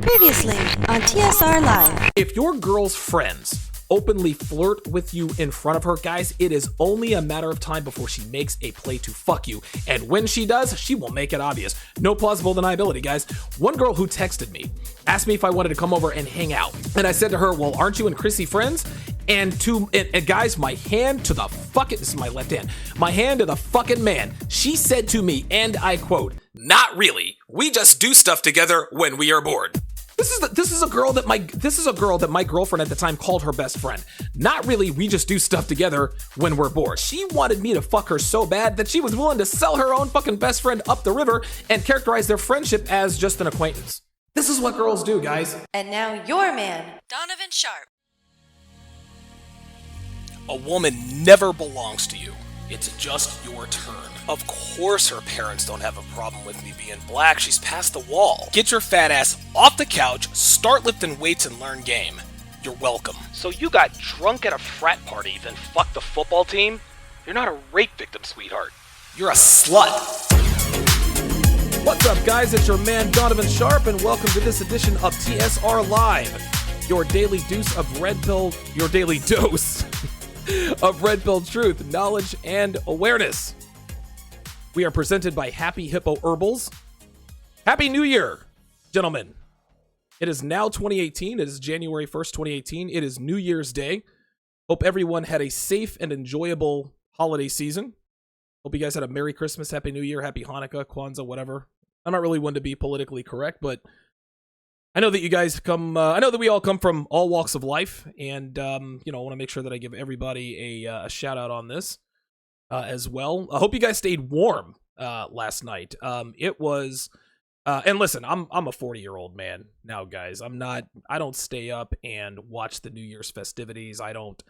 Previously on TSR Live. If your girl's friends openly flirt with you in front of her, guys, it is only a matter of time before she makes a play to fuck you. And when she does, she will make it obvious. No plausible deniability, guys. One girl who texted me asked me if I wanted to come over and hang out. And I said to her, well, aren't you and Chrissy friends? And guys, my hand to the fucking, this is my left hand, my hand to the fucking man. She said to me, and I quote, "Not really. We just do stuff together when we are bored." This is a girl that my girlfriend at the time called her best friend. Not really, we just do stuff together when we're bored. She wanted me to fuck her so bad that she was willing to sell her own fucking best friend up the river and characterize their friendship as just an acquaintance. This is what girls do, guys. And now your man, Donovan Sharp. A woman never belongs to you. It's just your turn. Of course her parents don't have a problem with me being black. She's past the wall. Get your fat ass off the couch, start lifting weights, and learn game. You're welcome. So you got drunk at a frat party, then fucked the football team? You're not a rape victim, sweetheart. You're a slut. What's up, guys? It's your man, Donovan Sharp, and welcome to this edition of TSR Live. Your daily dose of red pill of red pill truth, knowledge, and awareness. We are presented by Happy Hippo Herbals. Happy New Year, gentlemen. It is now 2018. It is January 1st, 2018. It is New Year's Day. Hope everyone had a safe and enjoyable holiday season. Hope you guys had a Merry Christmas, Happy New Year, Happy Hanukkah, Kwanzaa, whatever. I'm not really one to be politically correct, but I know that you guys I know that we all come from all walks of life, and, I want to make sure that I give everybody a shout out on this. As well. I hope you guys stayed warm last night. It was and listen, I'm a 40-year-old man now, guys. I don't stay up and watch the New Year's festivities. I don't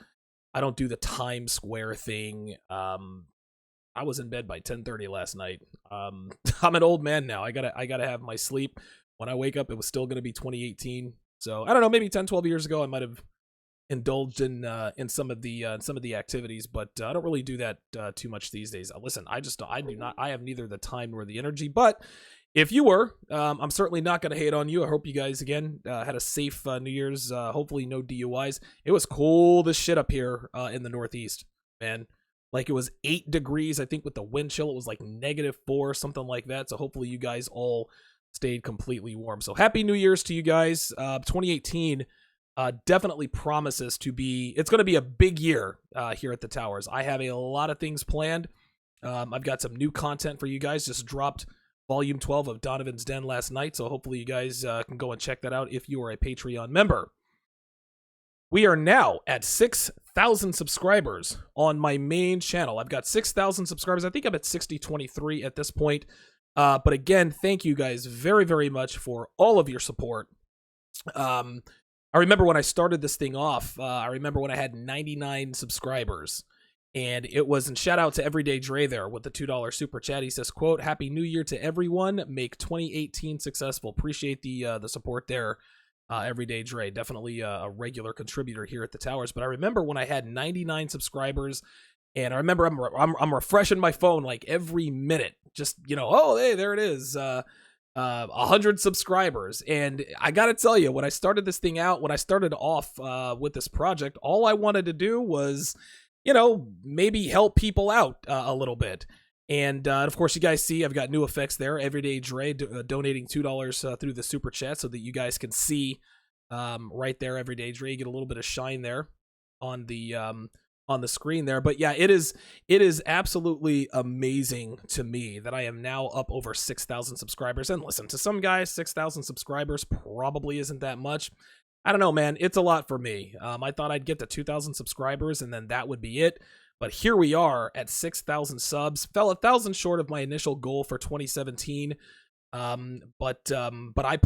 do the Times Square thing. I was in bed by 10:30 last night. I'm an old man now. I gotta have my sleep. When I wake up, it was still gonna be 2018. So I don't know, maybe 10, 12 years ago I might have indulged in some of the activities, but I don't really do that too much these days. Listen, I have neither the time nor the energy. But if you were, I'm certainly not going to hate on you. I hope you guys again had a safe New Year's. Hopefully no DUIs. It was cold as shit up here in the Northeast, man. Like, it was 8 degrees. I think with the wind chill, it was like -4, something like that. So hopefully you guys all stayed completely warm. So happy New Year's to you guys. 2018. Definitely promises to be, it's going to be a big year here at the Towers. I have a lot of things planned. I've got some new content for you guys. Just dropped volume 12 of Donovan's Den last night, so hopefully you guys can go and check that out if you are a Patreon member. We are now at 6,000 subscribers on my main channel. I've got 6,000 subscribers. I think I'm at 6023 at this point. But again, thank you guys very, very much for all of your support. I remember when I started this thing off, I remember when I had 99 subscribers, and it was, and shout out to Everyday Dre there with the $2 super chat. He says, quote, "Happy New Year to everyone. Make 2018 successful." Appreciate the support there, Everyday Dre. Definitely a regular contributor here at the Towers. But I remember when I had 99 subscribers, and I remember I'm refreshing my phone like every minute. Just, oh, hey, there it is. 100 subscribers. And I gotta tell you, when I started this thing out, when I started off with this project, all I wanted to do was, maybe help people out a little bit. And of course, you guys see I've got new effects there. Everyday Dre donating $2 through the super chat so that you guys can see right there. Everyday Dre, you get a little bit of shine there on the screen there. But yeah, it is absolutely amazing to me that I am now up over 6,000 subscribers. And listen, to some guys, 6,000 subscribers probably isn't that much. I don't know, man. It's a lot for me. I thought I'd get to 2,000 subscribers and then that would be it. But here we are at 6,000 subs. Fell 1,000 short of my initial goal for 2017. But I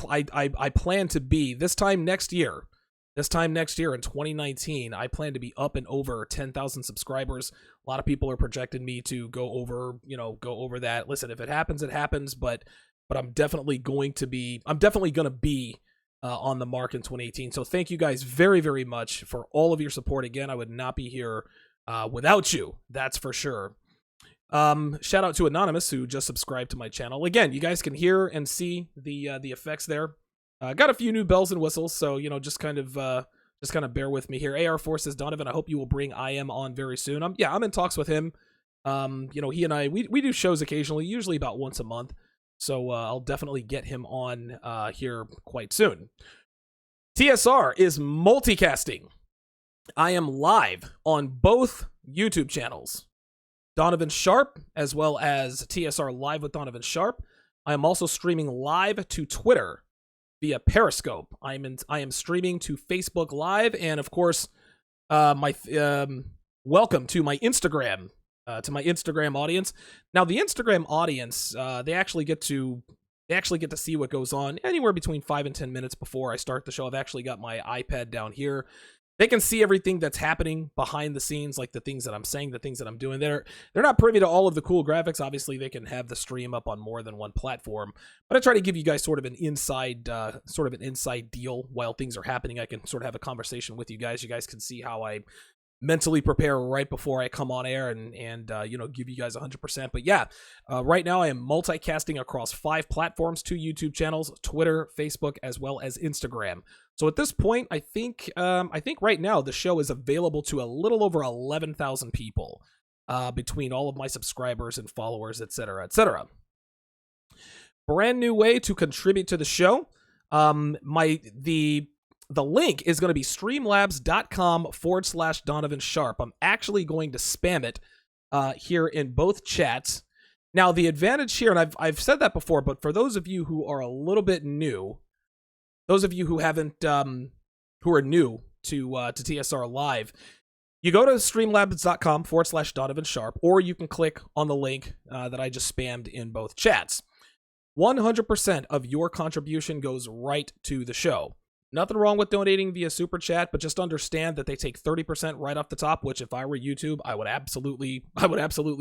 plan to be this time next year in 2019, I plan to be up and over 10,000 subscribers. A lot of people are projecting me to go over that. Listen, if it happens, it happens, but I'm definitely going to be on the mark in 2018. So thank you guys very, very much for all of your support. Again, I would not be here without you. That's for sure. Shout out to Anonymous, who just subscribed to my channel. Again, you guys can hear and see the effects there Got a few new bells and whistles, so just kind of bear with me here. AR4 says, Donovan, I hope you will bring IM on very soon. I'm in talks with him. He and I we do shows occasionally, usually about once a month. So I'll definitely get him on here quite soon. TSR is multicasting. I am live on both YouTube channels, Donovan Sharp, as well as TSR Live with Donovan Sharp. I am also streaming live to Twitter via Periscope. I am streaming to Facebook Live, and of course, my welcome to my Instagram. To my Instagram audience. Now, the Instagram audience, they actually get to see what goes on anywhere between 5 and 10 minutes before I start the show. I've actually got my iPad down here. They can see everything that's happening behind the scenes, like the things that I'm saying, the things that I'm doing. They're not privy to all of the cool graphics. Obviously, they can have the stream up on more than one platform. But I try to give you guys sort of an inside deal while things are happening. I can sort of have a conversation with you guys. You guys can see how I mentally prepare right before I come on air and give you guys 100%. But yeah, right now I am multicasting across 5 platforms, 2 YouTube channels, Twitter, Facebook, as well as Instagram. So at this point, I think right now the show is available to a little over 11,000 people between all of my subscribers and followers, etc., etc. Brand new way to contribute to the show. The link is going to be streamlabs.com/Donovan Sharp. I'm actually going to spam it here in both chats. Now, the advantage here, and I've said that before, but for those of you who are a little bit new, those of you who haven't, who are new to TSR Live, you go to streamlabs.com/Donovan Sharp, or you can click on the link that I just spammed in both chats. 100% of your contribution goes right to the show. Nothing wrong with donating via Super Chat, but just understand that they take 30% right off the top, which if I were YouTube, I would absolutely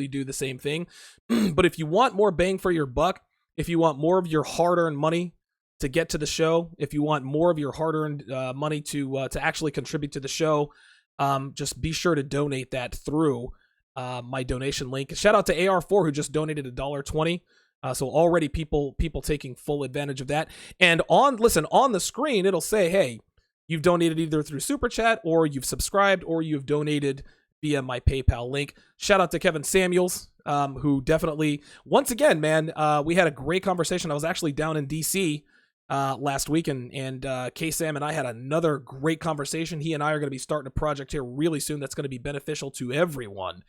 do the same thing. But if you want more bang for your buck, if you want more of your hard-earned money to get to the show, if you want more of your hard-earned money to actually contribute to the show, just be sure to donate that through my donation link. Shout out to AR4 who just donated $1.20. So already people taking full advantage of that. And on the screen, it'll say, hey, you've donated either through Super Chat or you've subscribed or you've donated via my PayPal link. Shout out to Kevin Samuels, who definitely, once again, man, we had a great conversation. I was actually down in DC last week, and K-Sam and I had another great conversation. He and I are going to be starting a project here really soon that's going to be beneficial to everyone.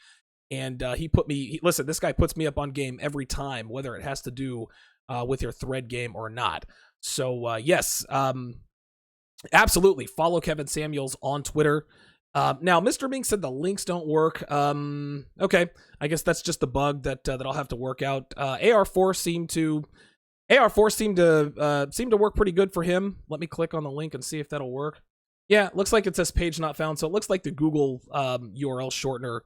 And this guy puts me up on game every time, whether it has to do with your thread game or not. So, yes, absolutely. Follow Kevin Samuels on Twitter. Now, Mr. Mink said the links don't work. Okay, I guess that's just the bug that I'll have to work out. AR4 seemed to work pretty good for him. Let me click on the link and see if that'll work. Yeah, it looks like it says page not found. So it looks like the Google URL shortener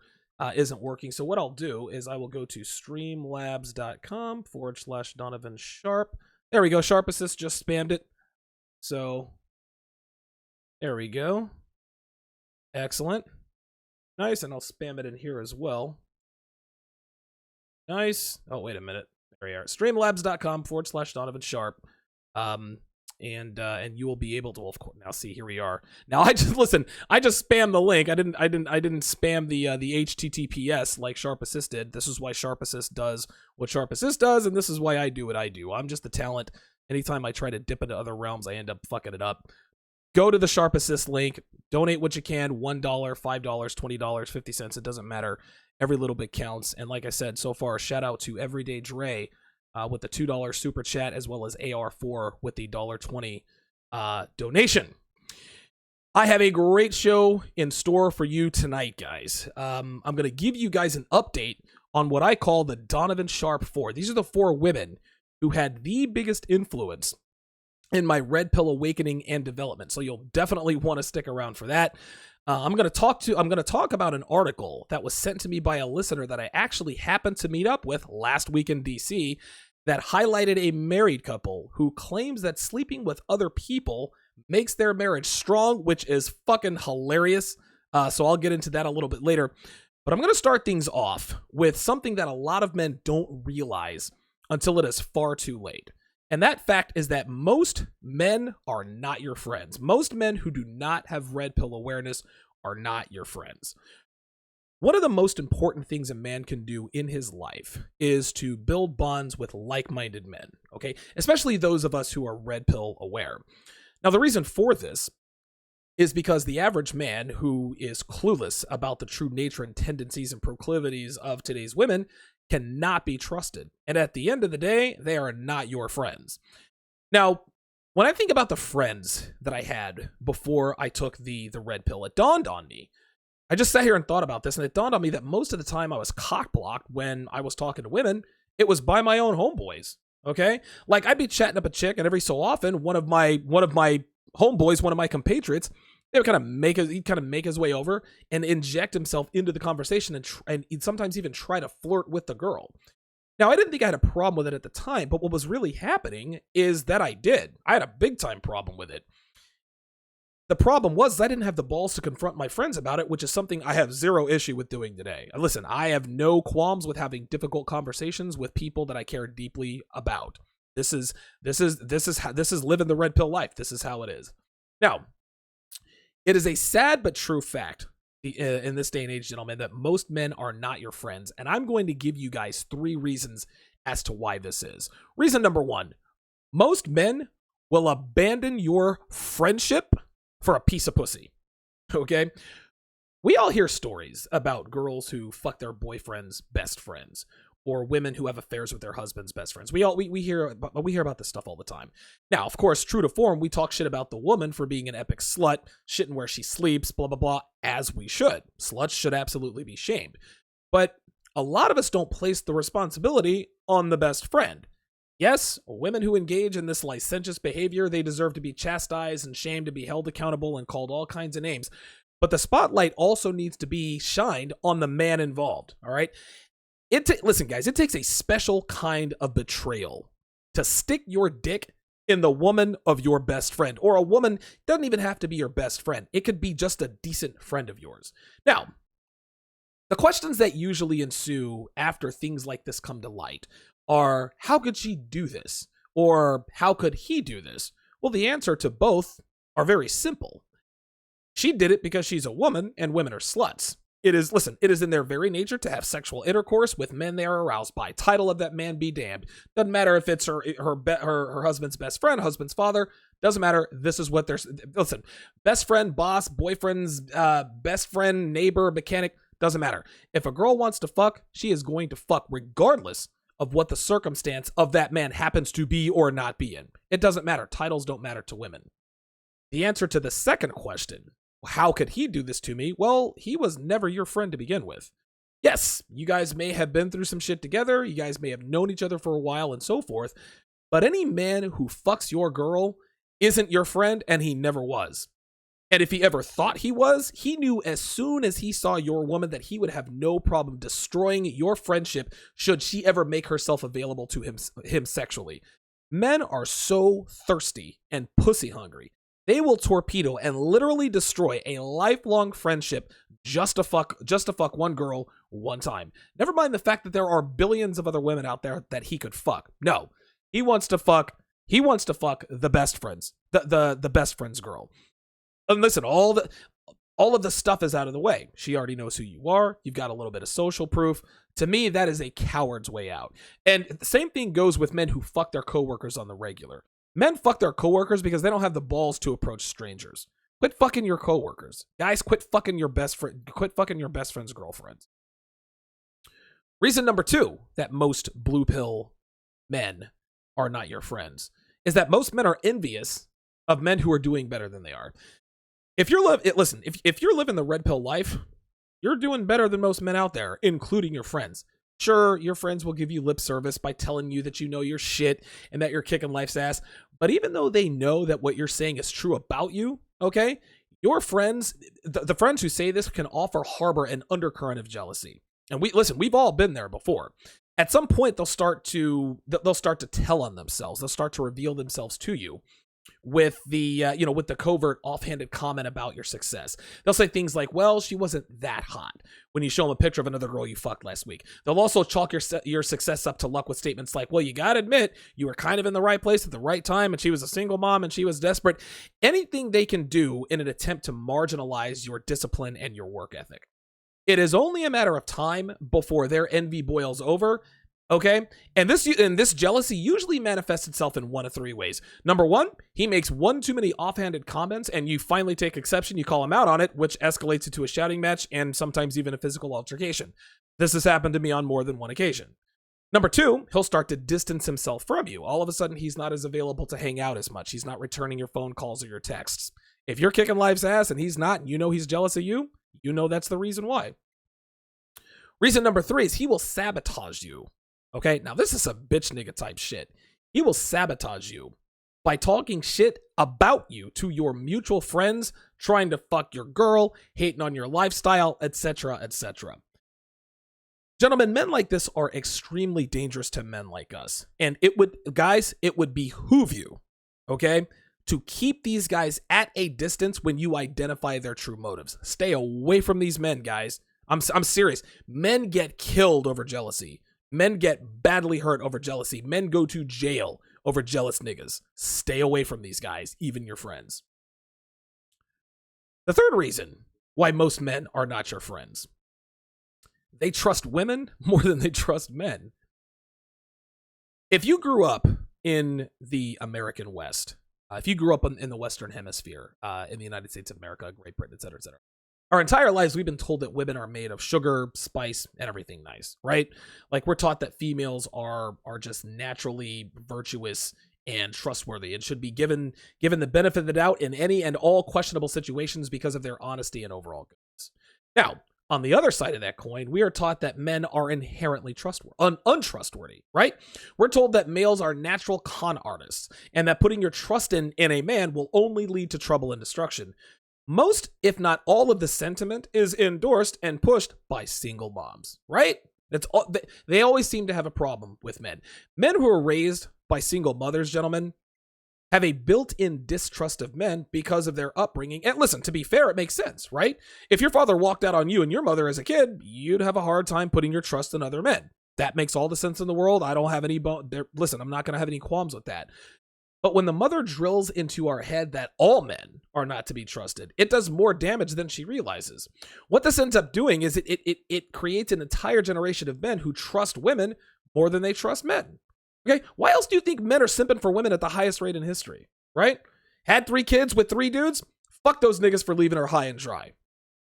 isn't working. So what I'll do is I will go to streamlabs.com/Donovan Sharp. There we go. Sharp Assist just spammed it. So there we go. Excellent. Nice. And I'll spam it in here as well. Nice. Oh, wait a minute. There we are. Streamlabs.com/Donovan Sharp. And you will be able to, of course, now see, here we are. Now I just spammed the link. I didn't spam the HTTPS like Sharp Assist did. This is why Sharp Assist does what Sharp Assist does, and this is why I do what I do. I'm just the talent. Anytime I try to dip into other realms, I end up fucking it up. Go to the Sharp Assist link, donate what you can, $1, $5, $20, 50 cents, it doesn't matter. Every little bit counts. And like I said, so far, shout out to Everyday Dre with the $2 super chat, as well as AR4 with the $1.20 donation. I have a great show in store for you tonight, guys. I'm going to give you guys an update on what I call the Donovan Sharp 4. These are the 4 women who had the biggest influence in my Red Pill awakening and development. So you'll definitely want to stick around for that. I'm going to talk about an article that was sent to me by a listener that I actually happened to meet up with last week in DC that highlighted a married couple who claims that sleeping with other people makes their marriage strong, which is fucking hilarious. So I'll get into that a little bit later. But I'm going to start things off with something that a lot of men don't realize until it is far too late. And that fact is that most men are not your friends. Most men who do not have red pill awareness are not your friends. One of the most important things a man can do in his life is to build bonds with like-minded men, okay? Especially those of us who are red pill aware. Now, the reason for this is because the average man who is clueless about the true nature and tendencies and proclivities of today's women cannot be trusted. And at the end of the day, they are not your friends. Now, when I think about the friends that I had before I took the red pill, it dawned on me. I just sat here and thought about this, and it dawned on me that most of the time I was cock-blocked when I was talking to women, it was by my own homeboys, okay? Like, I'd be chatting up a chick, and every so often, one of my homeboys, one of my compatriots, they would he'd kind of make his way over and inject himself into the conversation and he'd sometimes even try to flirt with the girl. Now, I didn't think I had a problem with it at the time, but what was really happening is that I did. I had a big-time problem with it. The problem was I didn't have the balls to confront my friends about it, which is something I have zero issue with doing today. Listen, I have no qualms with having difficult conversations with people that I care deeply about. This is living the red pill life. This is how it is. Now, it is a sad but true fact in this day and age, gentlemen, that most men are not your friends, and I'm going to give you guys 3 reasons as to why this is. Reason number 1, most men will abandon your friendship for a piece of pussy, okay? We all hear stories about girls who fuck their boyfriend's best friends, or women who have affairs with their husband's best friends. We hear about this stuff all the time. Now, of course, true to form, we talk shit about the woman for being an epic slut, shitting where she sleeps, blah, blah, blah, as we should. Sluts should absolutely be shamed. But a lot of us don't place the responsibility on the best friend. Yes, women who engage in this licentious behavior, they deserve to be chastised and shamed, to be held accountable and called all kinds of names. But the spotlight also needs to be shined on the man involved, all right? Listen, guys, it takes a special kind of betrayal to stick your dick in the woman of your best friend. Or a woman doesn't even have to be your best friend. It could be just a decent friend of yours. Now, the questions that usually ensue after things like this come to light are, how could she do this? Or how could he do this? Well, the answer to both are very simple. She did it because she's a woman, and women are sluts. It is in their very nature to have sexual intercourse with men they are aroused by. Title of that man be damned. Doesn't matter if it's her husband's best friend, husband's father. Doesn't matter. This is what listen, best friend, boss, boyfriend's best friend, neighbor, mechanic. Doesn't matter. If a girl wants to fuck, she is going to fuck regardless of what the circumstance of that man happens to be or not be in. It doesn't matter. Titles don't matter to women. The answer to the second question, how could he do this to me? Well, he was never your friend to begin with. Yes, you guys may have been through some shit together. You guys may have known each other for a while and so forth. But any man who fucks your girl isn't your friend, and he never was. And if he ever thought he was, he knew as soon as he saw your woman that he would have no problem destroying your friendship should she ever make herself available to him sexually. Men are so thirsty and pussy hungry. They will torpedo and literally destroy a lifelong friendship just to fuck one girl one time. Never mind the fact that there are billions of other women out there that he could fuck. No, he wants to fuck the best friends, the best friend's girl. And listen, all of the stuff is out of the way. She already knows who you are. You've got a little bit of social proof. To me, that is a coward's way out. And the same thing goes with men who fuck their coworkers on the regular. Men fuck their coworkers because they don't have the balls to approach strangers. Quit fucking your coworkers. Guys, quit fucking your best friend's girlfriends. Reason number 2 that most blue pill men are not your friends is that most men are envious of men who are doing better than they are. If you're living the red pill life, you're doing better than most men out there, including your friends. Sure, your friends will give you lip service by telling you that you know your shit and that you're kicking life's ass. But even though they know that what you're saying is true about you, okay, your friends, the friends who say this can harbor an undercurrent of jealousy. And we've all been there before. At some point, they'll start to tell on themselves. They'll start to reveal themselves to you. with the with the covert offhanded comment about your success. They'll say things like, well, she wasn't that hot, when you show them a picture of another girl you fucked last week. They'll also chalk your success up to luck with statements like, well, you gotta admit you were kind of in the right place at the right time, and she was a single mom and she was desperate. Anything they can do in an attempt to marginalize your discipline and your work ethic. It is only a matter of time before their envy boils over. Okay, and this jealousy usually manifests itself in one of three ways. Number one, he makes one too many offhanded comments, and you finally take exception. You call him out on it, which escalates into a shouting match and sometimes even a physical altercation. This has happened to me on more than one occasion. Number two, he'll start to distance himself from you. All of a sudden, he's not as available to hang out as much. He's not returning your phone calls or your texts. If you're kicking life's ass and he's not, and you know he's jealous of you, you know that's the reason why. Reason number three is he will sabotage you. Okay, now this is some bitch nigga type shit. He will sabotage you by talking shit about you to your mutual friends, trying to fuck your girl, hating on your lifestyle, etc., etc. Gentlemen, men like this are extremely dangerous to men like us. And it would behoove you, okay, to keep these guys at a distance when you identify their true motives. Stay away from these men, guys. I'm serious. Men get killed over jealousy. Men get badly hurt over jealousy. Men go to jail over jealous niggas. Stay away from these guys, even your friends. The third reason why most men are not your friends. They trust women more than they trust men. If you grew up in the American West, if you grew up in the Western Hemisphere, in the United States of America, Great Britain, etc., etc., our entire lives, we've been told that women are made of sugar, spice, and everything nice, right? Like, we're taught that females are just naturally virtuous and trustworthy and should be given the benefit of the doubt in any and all questionable situations because of their honesty and overall goodness. Now, on the other side of that coin, we are taught that men are inherently untrustworthy, right? We're told that males are natural con artists and that putting your trust in a man will only lead to trouble and destruction. Most, if not all, of the sentiment is endorsed and pushed by single moms, right? They always seem to have a problem with men. Men who are raised by single mothers, gentlemen, have a built-in distrust of men because of their upbringing. And listen, to be fair, it makes sense, right? If your father walked out on you and your mother as a kid, you'd have a hard time putting your trust in other men. That makes all the sense in the world. I don't have any listen, I'm not going to have any qualms with that. But when the mother drills into our head that all men are not to be trusted, it does more damage than she realizes. What this ends up doing is it creates an entire generation of men who trust women more than they trust men. Okay, why else do you think men are simping for women at the highest rate in history, right? Had 3 kids with 3 dudes? Fuck those niggas for leaving her high and dry,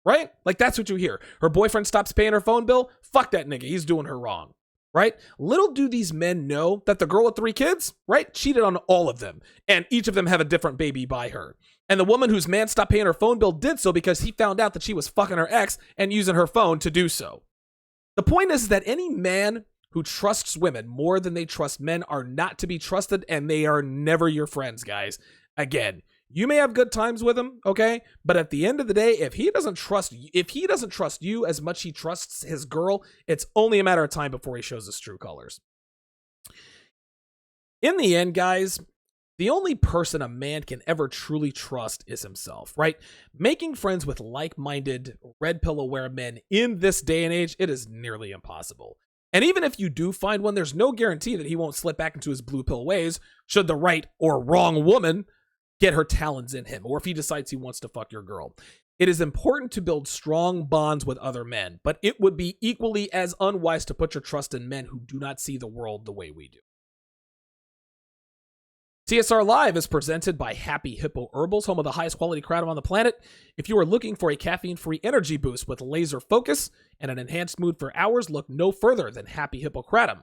right? Like, that's what you hear. Her boyfriend stops paying her phone bill? Fuck that nigga, he's doing her wrong. Right? Little do these men know that the girl with 3 kids, right, cheated on all of them, and each of them have a different baby by her. And the woman whose man stopped paying her phone bill did so because he found out that she was fucking her ex and using her phone to do so. The point is that any man who trusts women more than they trust men are not to be trusted, and they are never your friends, guys. Again, you may have good times with him, okay? But at the end of the day, if he doesn't trust you as much he trusts his girl, it's only a matter of time before he shows his true colors. In the end, guys, the only person a man can ever truly trust is himself, right? Making friends with like-minded, red pill-aware men in this day and age, it is nearly impossible. And even if you do find one, there's no guarantee that he won't slip back into his blue pill ways should the right or wrong woman get her talons in him, or if he decides he wants to fuck your girl. It is important to build strong bonds with other men, but it would be equally as unwise to put your trust in men who do not see the world the way we do. TSR Live is presented by Happy Hippo Herbals, home of the highest quality kratom on the planet. If you are looking for a caffeine-free energy boost with laser focus and an enhanced mood for hours, look no further than Happy Hippo Kratom.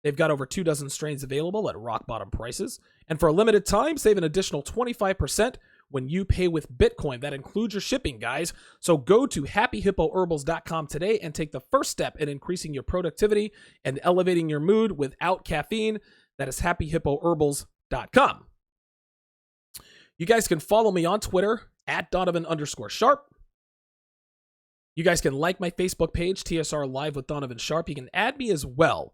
They've got over 24 strains available at rock-bottom prices. And for a limited time, save an additional 25% when you pay with Bitcoin. That includes your shipping, guys. So go to happyhippoherbals.com today and take the first step in increasing your productivity and elevating your mood without caffeine. That is happyhippoherbals.com. You guys can follow me on Twitter at Donovan_Sharp. You guys can like my Facebook page, TSR Live with Donovan Sharp. You can add me as well.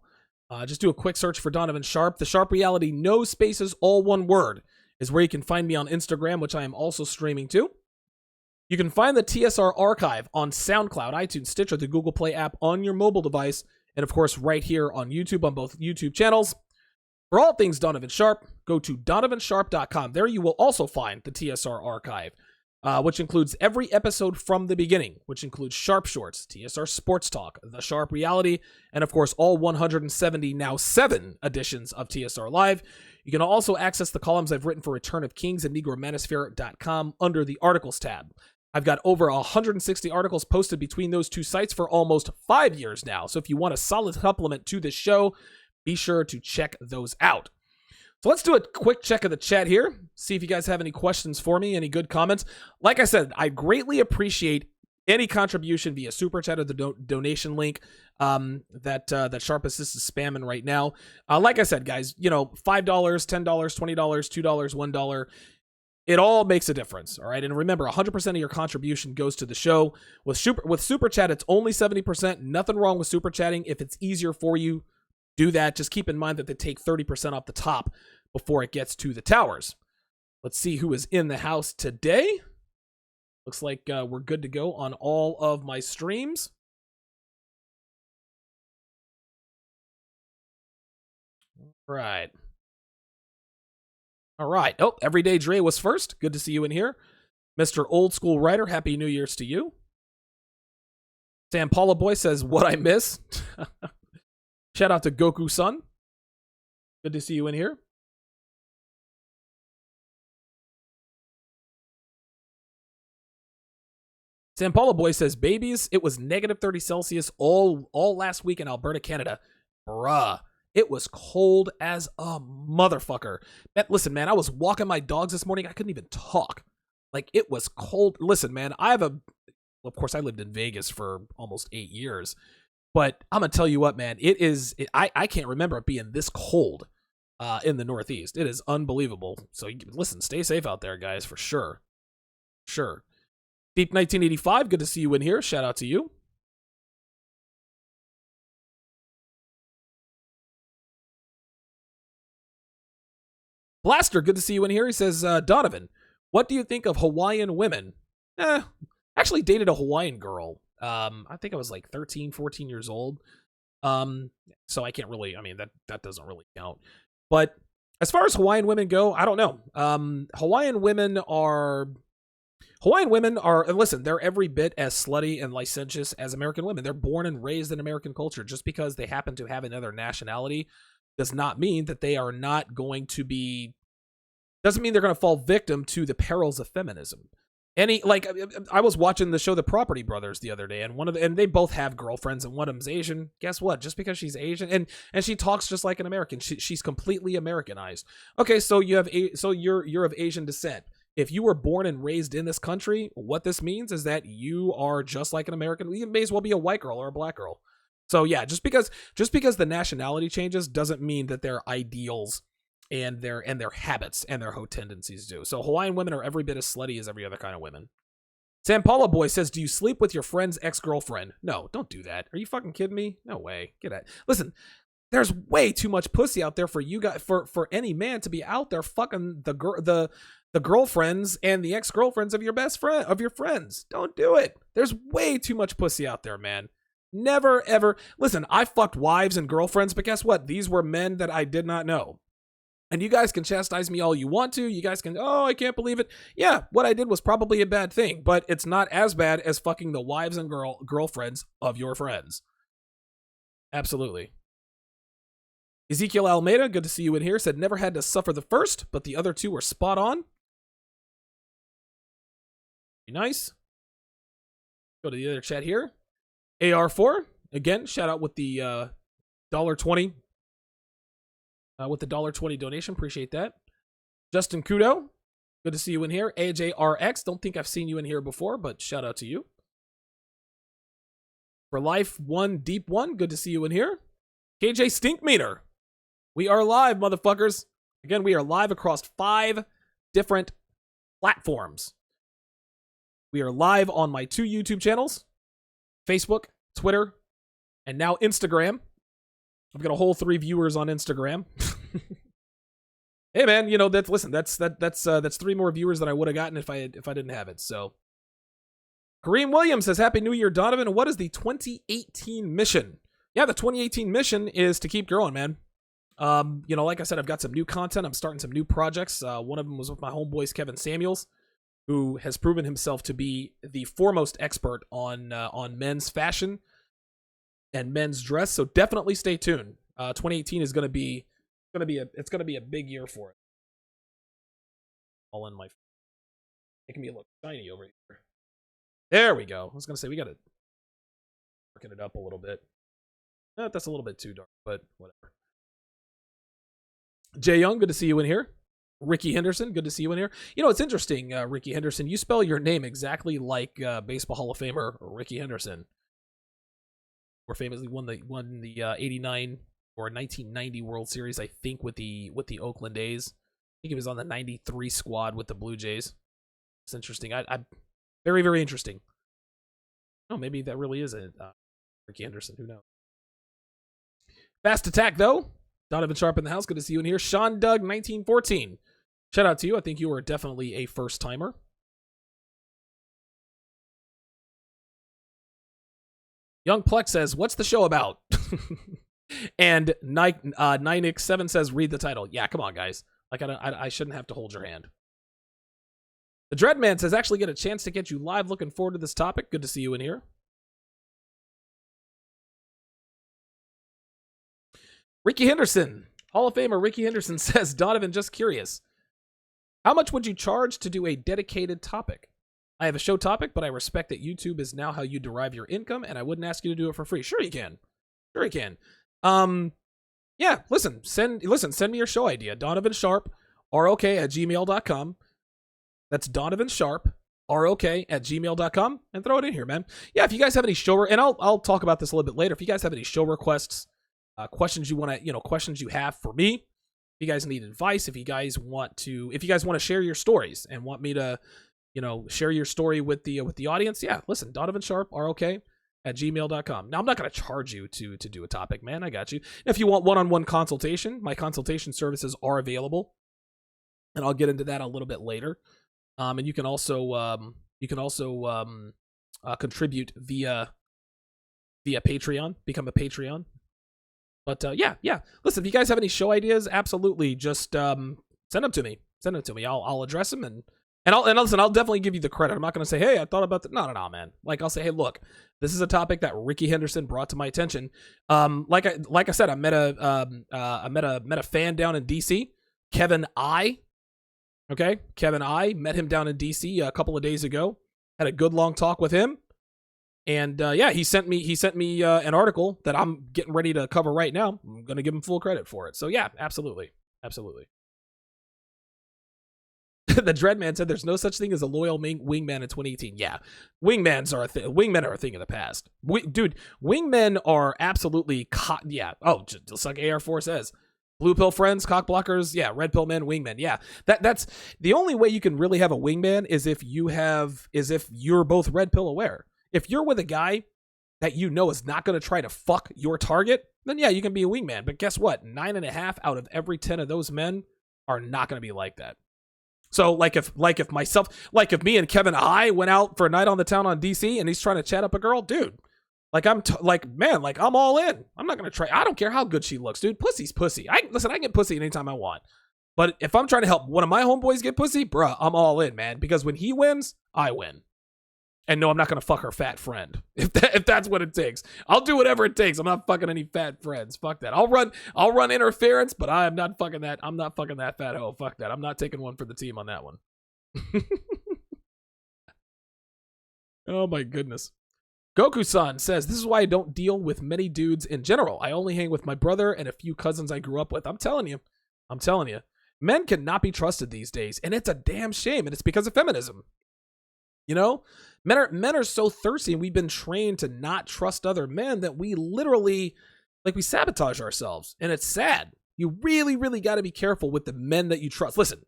Just do a quick search for Donovan Sharp. The Sharp Reality, no spaces, all one word. is where you can find me on Instagram, which I am also streaming to. You can find the TSR archive on SoundCloud, iTunes, Stitcher, the Google Play app on your mobile device, and of course right here on YouTube on both YouTube channels. For all things Donovan Sharp, go to donovansharp.com. There you will also find the TSR archive, which includes every episode from the beginning, which includes Sharp Shorts, TSR Sports Talk, The Sharp Reality, and of course all 170, now 7 editions of TSR Live. You can also access the columns I've written for Return of Kings and NegroManosphere.com under the Articles tab. I've got over 160 articles posted between those two sites for almost 5 years now, so if you want a solid supplement to this show, be sure to check those out. So let's do a quick check of the chat here. See if you guys have any questions for me, any good comments. Like I said, I greatly appreciate any contribution via Super Chat or the donation link that Sharp Assist is spamming right now. Like I said, guys, $5, $10, $20, $2, $1. It all makes a difference, all right? And remember, 100% of your contribution goes to the show. With Super Chat, it's only 70%. Nothing wrong with Super Chatting. If it's easier for you, do that. Just keep in mind that they take 30% off the top before it gets to the towers. Let's see who is in the house today. Looks like we're good to go on all of my streams. Right. All right. Oh, Everyday Dre was first. Good to see you in here. Mr. Old School Writer, Happy New Year's to you. Sam Paula Boy says, what I miss. Shout out to Goku-san. Good to see you in here. Sam Paula Boy says, babies, it was negative 30 Celsius all last week in Alberta, Canada. Bruh, it was cold as a motherfucker. Listen, man, I was walking my dogs this morning. I couldn't even talk. Like, it was cold. Listen, man, of course, I lived in Vegas for almost 8 years. But I'm going to tell you what, man, I can't remember it being this cold in the Northeast. It is unbelievable. So listen, stay safe out there, guys, for sure. Sure. Deep 1985, good to see you in here. Shout out to you. Blaster, good to see you in here. He says, Donovan, what do you think of Hawaiian women? Actually dated a Hawaiian girl. I think I was like 13, 14 years old. So I can't really, that doesn't really count. But as far as Hawaiian women go, I don't know. Hawaiian women are, listen, they're every bit as slutty and licentious as American women. They're born and raised in American culture. Just because they happen to have another nationality does not mean that they are not going to be, doesn't mean they're going to fall victim to the perils of feminism. I was watching the show The Property Brothers the other day, and they both have girlfriends, and one of them's Asian. Guess what? Just because she's Asian, and she talks just like an American, she's completely Americanized. Okay, so you're of Asian descent. If you were born and raised in this country, what this means is that you are just like an American. You may as well be a white girl or a black girl. So yeah, just because the nationality changes doesn't mean that their ideals and their habits and their tendencies do. So Hawaiian women are every bit as slutty as every other kind of women. Sam Paula Boy says, do you sleep with your friend's ex-girlfriend? No, don't do that. Are you fucking kidding me? No way. Get out. Listen, there's way too much pussy out there for you guys, for any man to be out there fucking the girlfriends and the ex-girlfriends of your best friend, of your friends. Don't do it. There's way too much pussy out there, man. Never, ever. Listen, I fucked wives and girlfriends, but guess what? These were men that I did not know. And you guys can chastise me all you want to. You guys can, oh, I can't believe it. Yeah, what I did was probably a bad thing, but it's not as bad as fucking the wives and girlfriends of your friends. Absolutely. Ezekiel Almeida, good to see you in here, said never had to suffer the first, but the other two were spot on. Nice. Go to the other chat here. AR4, again, shout out with the $1.20. With the $1.20 donation, appreciate that. Justin Kudo, good to see you in here. AJRX, don't think I've seen you in here before, but shout out to you. For Life 1 Deep 1, good to see you in here. KJ Stinkmeter, we are live, motherfuckers. Again, we are live across 5 different platforms. We are live on my 2 YouTube channels, Facebook, Twitter, and now Instagram. I've got a whole 3 viewers on Instagram. Hey man, that's 3 more viewers than I would have gotten if I didn't have it. So Kareem Williams says, Happy New Year, Donovan. What is the 2018 mission? Yeah, the 2018 mission is to keep growing, man. Like I said, I've got some new content. I'm starting some new projects. One of them was with my homeboys, Kevin Samuels, who has proven himself to be the foremost expert on men's fashion and men's dress. So definitely stay tuned. 2018 is going to be a big year for it. All in my making me look shiny over here. There we go. I was going to say we got to working it up a little bit. That's a little bit too dark, but whatever. Jay Young, good to see you in here. Ricky Henderson, good to see you in here. You know, it's interesting, Ricky Henderson. You spell your name exactly like Baseball Hall of Famer Ricky Henderson, who famously won the 89 or 1990 World Series, I think, with the Oakland A's. I think he was on the 93 squad with the Blue Jays. It's interesting. I very, very interesting. Oh, maybe that really is a Ricky Henderson. Who knows? Fast attack, though. Donovan Sharp in the house. Good to see you in here. Sean Doug, 1914. Shout out to you. I think you are definitely a first-timer. Young Plex says, what's the show about? And Ninix7 says, read the title. Yeah, come on, guys. Like, I shouldn't have to hold your hand. The Dreadman says, actually get a chance to get you live. Looking forward to this topic. Good to see you in here. Ricky Henderson, Hall of Famer Ricky Henderson says, Donovan, just curious. How much would you charge to do a dedicated topic? I have a show topic, but I respect that YouTube is now how you derive your income, and I wouldn't ask you to do it for free. Sure you can. Sure you can. Yeah, listen, send me your show idea. Donovan Sharp, ROK@gmail.com. That's Donovan Sharp, ROK@gmail.com, and throw it in here, man. Yeah, if you guys have any show, and I'll talk about this a little bit later. If you guys have any show requests, questions you want to, questions you have for me, if you guys need advice, if you guys want to share your stories and want me to, share your story with the audience, yeah, listen, Donovan Sharp, ROK@gmail.com. Now, I'm not going to charge you to do a topic, man. I got you. If you want one-on-one consultation, my consultation services are available, and I'll get into that a little bit later. And you can also contribute via Patreon, become a Patreon. But yeah. Listen, if you guys have any show ideas, absolutely, just send them to me. I'll address them and listen, I'll definitely give you the credit. I'm not going to say, hey, I thought about that. No, man. Like, I'll say, hey, look, this is a topic that Ricky Henderson brought to my attention. Like I said, I met a fan down in DC, Kevin I. Okay, Kevin I met him down in DC a couple of days ago. Had a good long talk with him. And yeah, he sent me an article that I'm getting ready to cover right now. I'm going to give him full credit for it. So yeah, absolutely. The Dreadman said there's no such thing as a loyal wingman in 2018. Yeah, wingmen are a thing of the past. Dude, wingmen are absolutely yeah. Oh, just like AR4 says. Blue pill friends, cock blockers, yeah, red pill men, wingmen, yeah. That's the only way you can really have a wingman is if you're both red pill aware. If you're with a guy that you know is not going to try to fuck your target, then yeah, you can be a wingman. But guess what? 9.5 out of every 10 of those men are not going to be like that. So if me and Kevin I went out for a night on the town on DC and he's trying to chat up a girl, dude, I'm all in. I'm not going to try. I don't care how good she looks, dude. Pussy's pussy. I can get pussy anytime I want. But if I'm trying to help one of my homeboys get pussy, bruh, I'm all in, man. Because when he wins, I win. And no, I'm not going to fuck her fat friend. If that's what it takes. I'll do whatever it takes. I'm not fucking any fat friends. Fuck that. I'll run interference, but I'm not fucking that. I'm not fucking that fat hoe. Fuck that. I'm not taking one for the team on that one. Oh my goodness. Goku-san says, this is why I don't deal with many dudes in general. I only hang with my brother and a few cousins I grew up with. I'm telling you. Men cannot be trusted these days, and it's a damn shame, and it's because of feminism. Men are so thirsty, and we've been trained to not trust other men that we literally, we sabotage ourselves, and it's sad. You really, really got to be careful with the men that you trust. Listen,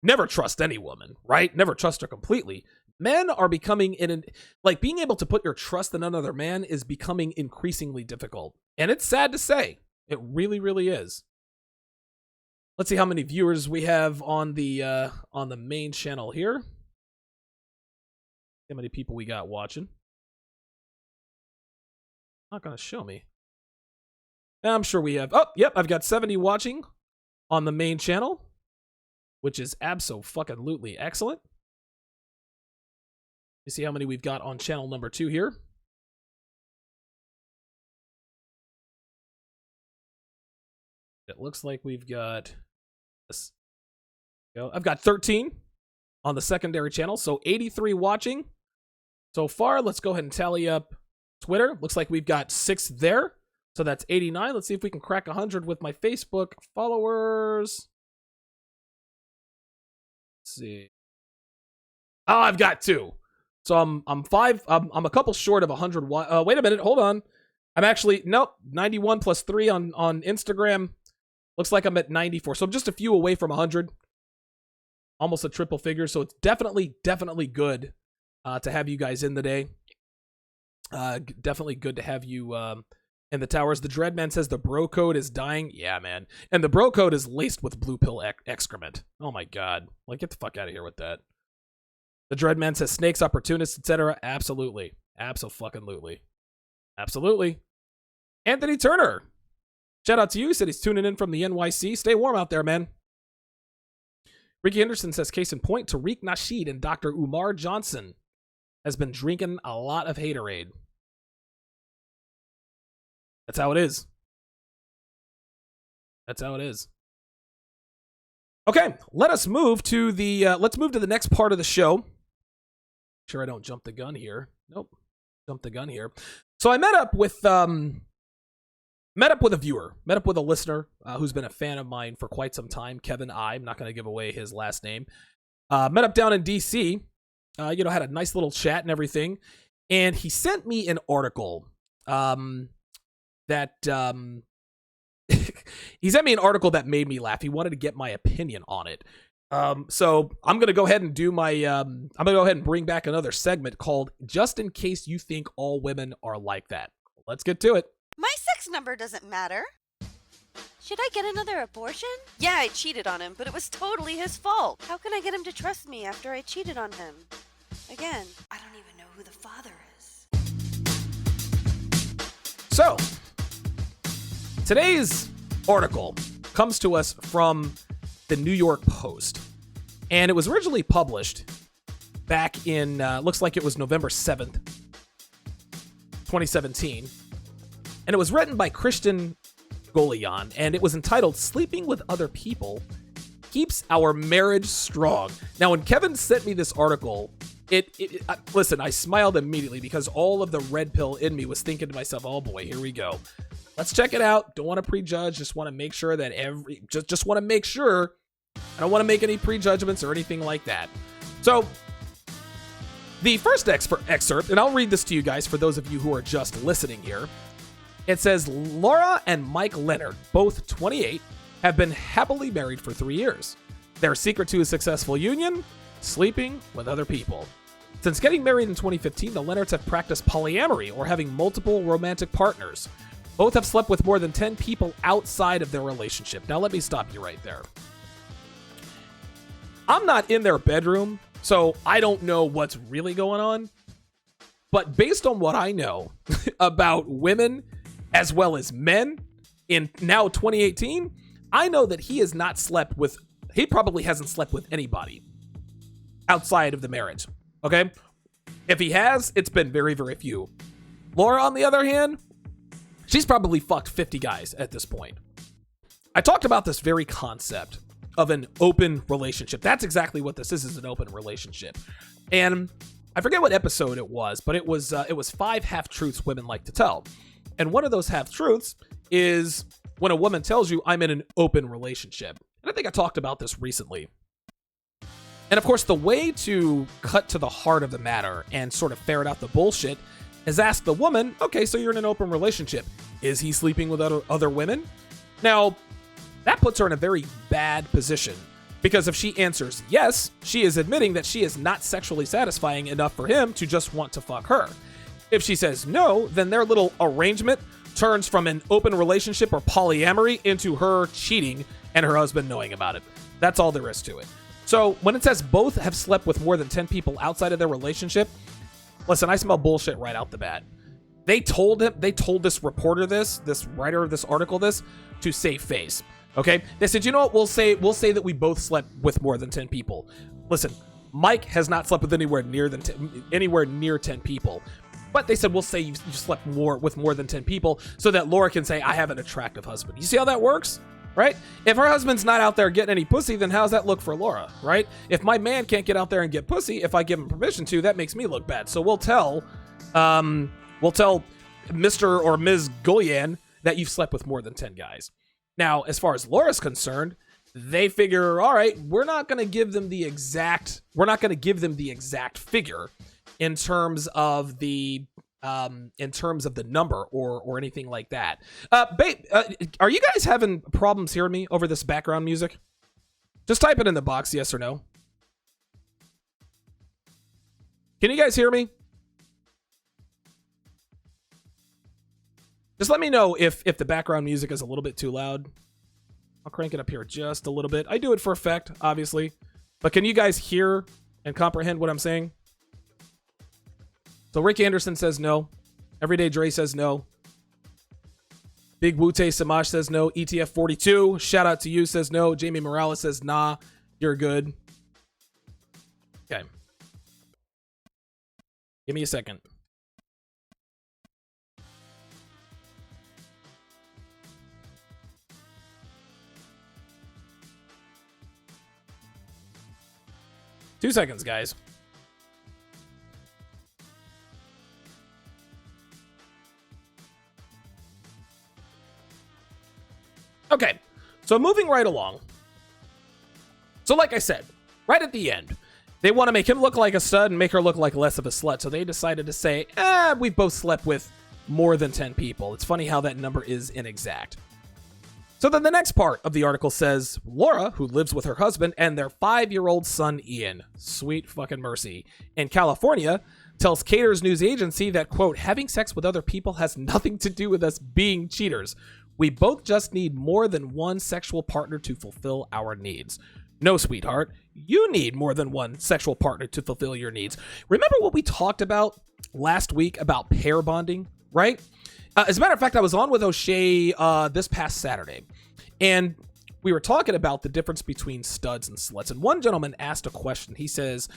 never trust any woman, right? Never trust her completely. Men are becoming being able to put your trust in another man is becoming increasingly difficult. And it's sad to say. It really, really is. Let's see how many viewers we have on the main channel here. How many people we got watching? Not gonna show me. I'm sure we have. Oh, yep, I've got 70 watching on the main channel, which is abso-fucking-lutely excellent. You see how many we've got on channel number 2 here. It looks like we've got this. I've got 13 on the secondary channel, so 83 watching so far. Let's go ahead and tally up Twitter. Looks like we've got 6 there, so that's 89. Let's see if we can crack 100 with my Facebook followers. Let's see. Oh, I've got 2. So I'm 5. I'm a couple short of 100. Wait a minute, hold on. I'm actually nope. 91 plus 3 on Instagram. Looks like I'm at 94. So I'm just a few away from 100. Almost a triple figure. So it's definitely good to have you guys in the day. Definitely good to have you in the towers. The Dreadman says the bro code is dying. Yeah, man. And the bro code is laced with blue pill excrement. Oh my god. Like, get the fuck out of here with that. The Dreadman says snakes, opportunists, etc. Absolutely. Abso-fucking-lutely. Absolutely. Anthony Turner. Shout out to you. He said he's tuning in from the NYC. Stay warm out there, man. Ricky Anderson says, case in point, Tariq Nasheed and Dr. Umar Johnson has been drinking a lot of haterade. That's how it is. That's how it is. Okay, let us move to the next part of the show. Sure, I don't jump the gun here. Nope, jump the gun here. So I met up with a viewer, met up with a listener who's been a fan of mine for quite some time. Kevin I. I'm not going to give away his last name. Met up down in DC. Had a nice little chat and everything. And he sent me an article that he sent me an article that made me laugh. He wanted to get my opinion on it. So I'm going to go ahead and do my, I'm going to go ahead and bring back another segment called Just in Case You Think All Women Are Like That. Let's get to it. My sex number doesn't matter. Should I get another abortion? Yeah, I cheated on him, but it was totally his fault. How can I get him to trust me after I cheated on him? Again, I don't even know who the father is. So, today's article comes to us from the New York Post. And it was originally published back in, looks like it was November 7th, 2017. And it was written by Christian Golian, and it was entitled Sleeping with Other People Keeps Our Marriage Strong. Now, when Kevin sent me this article, listen, I smiled immediately because all of the red pill in me was thinking to myself, oh boy, here we go. Let's check it out. Don't want to prejudge. Just want to make sure that just want to make sure. I don't want to make any prejudgments or anything like that. So, the first excerpt, and I'll read this to you guys for those of you who are just listening here. It says, Laura and Mike Leonard, both 28, have been happily married for 3 years. Their secret to a successful union? Sleeping with other people. Since getting married in 2015, the Leonards have practiced polyamory, or having multiple romantic partners. Both have slept with more than 10 people outside of their relationship. Now let me stop you right there. I'm not in their bedroom, so I don't know what's really going on. But based on what I know about women as well as men in now 2018, I know that he probably hasn't slept with anybody outside of the marriage. Okay? If he has, it's been very, very few. Laura, on the other hand, she's probably fucked 50 guys at this point. I talked about this very concept of an open relationship. That's exactly what this is an open relationship. And I forget what episode it was, but it was 5 half-truths women like to tell. And one of those half-truths is when a woman tells you, I'm in an open relationship. And I think I talked about this recently. And of course, the way to cut to the heart of the matter and sort of ferret out the bullshit is ask the woman, okay, so you're in an open relationship. Is he sleeping with other women? Now, that puts her in a very bad position. Because if she answers yes, she is admitting that she is not sexually satisfying enough for him to just want to fuck her. If she says no, then their little arrangement turns from an open relationship or polyamory into her cheating and her husband knowing about it. That's all there is to it. So when it says both have slept with more than 10 people outside of their relationship, listen, I smell bullshit right out the bat. They told this reporter this writer of this article this to save face. Okay? They said, you know what, we'll say that we both slept with more than 10 people. Listen, Mike has not slept with anywhere near 10 people. But they said, we'll say you slept with more than 10 people so that Laura can say, I have an attractive husband. You see how that works? Right? If her husband's not out there getting any pussy, then how's that look for Laura? Right? If my man can't get out there and get pussy, if I give him permission to, that makes me look bad. So we'll tell Mr. or Ms. Goyan that you've slept with more than 10 guys. Now, as far as Laura's concerned, they figure, all right, we're not going to give them the exact figure in terms of the number or anything like that. Babe, are you guys having problems hearing me over this background music? Just type it in the box, yes or no. Can you guys hear me? Just let me know if the background music is a little bit too loud. I'll crank it up here just a little bit. I do it for effect, obviously. But can you guys hear and comprehend what I'm saying? So Rick Anderson says no. Everyday Dre says no. Big Wute Samaj says no. ETF42, shout out to you, says no. Jamie Morales says nah, you're good. Okay. Give me a second. Two seconds, guys. Okay, so moving right along. So like I said, right at the end, they want to make him look like a stud and make her look like less of a slut. So they decided to say, we both slept with more than 10 people. It's funny how that number is inexact. So then the next part of the article says, Laura, who lives with her husband and their 5-year-old son, Ian, sweet fucking mercy, in California, tells Cater's news agency that, quote, having sex with other people has nothing to do with us being cheaters. We both just need more than one sexual partner to fulfill our needs. No, sweetheart, you need more than one sexual partner to fulfill your needs. Remember what we talked about last week about pair bonding, right? As a matter of fact, I was on with O'Shea this past Saturday, and we were talking about the difference between studs and sluts. And one gentleman asked a question. He says,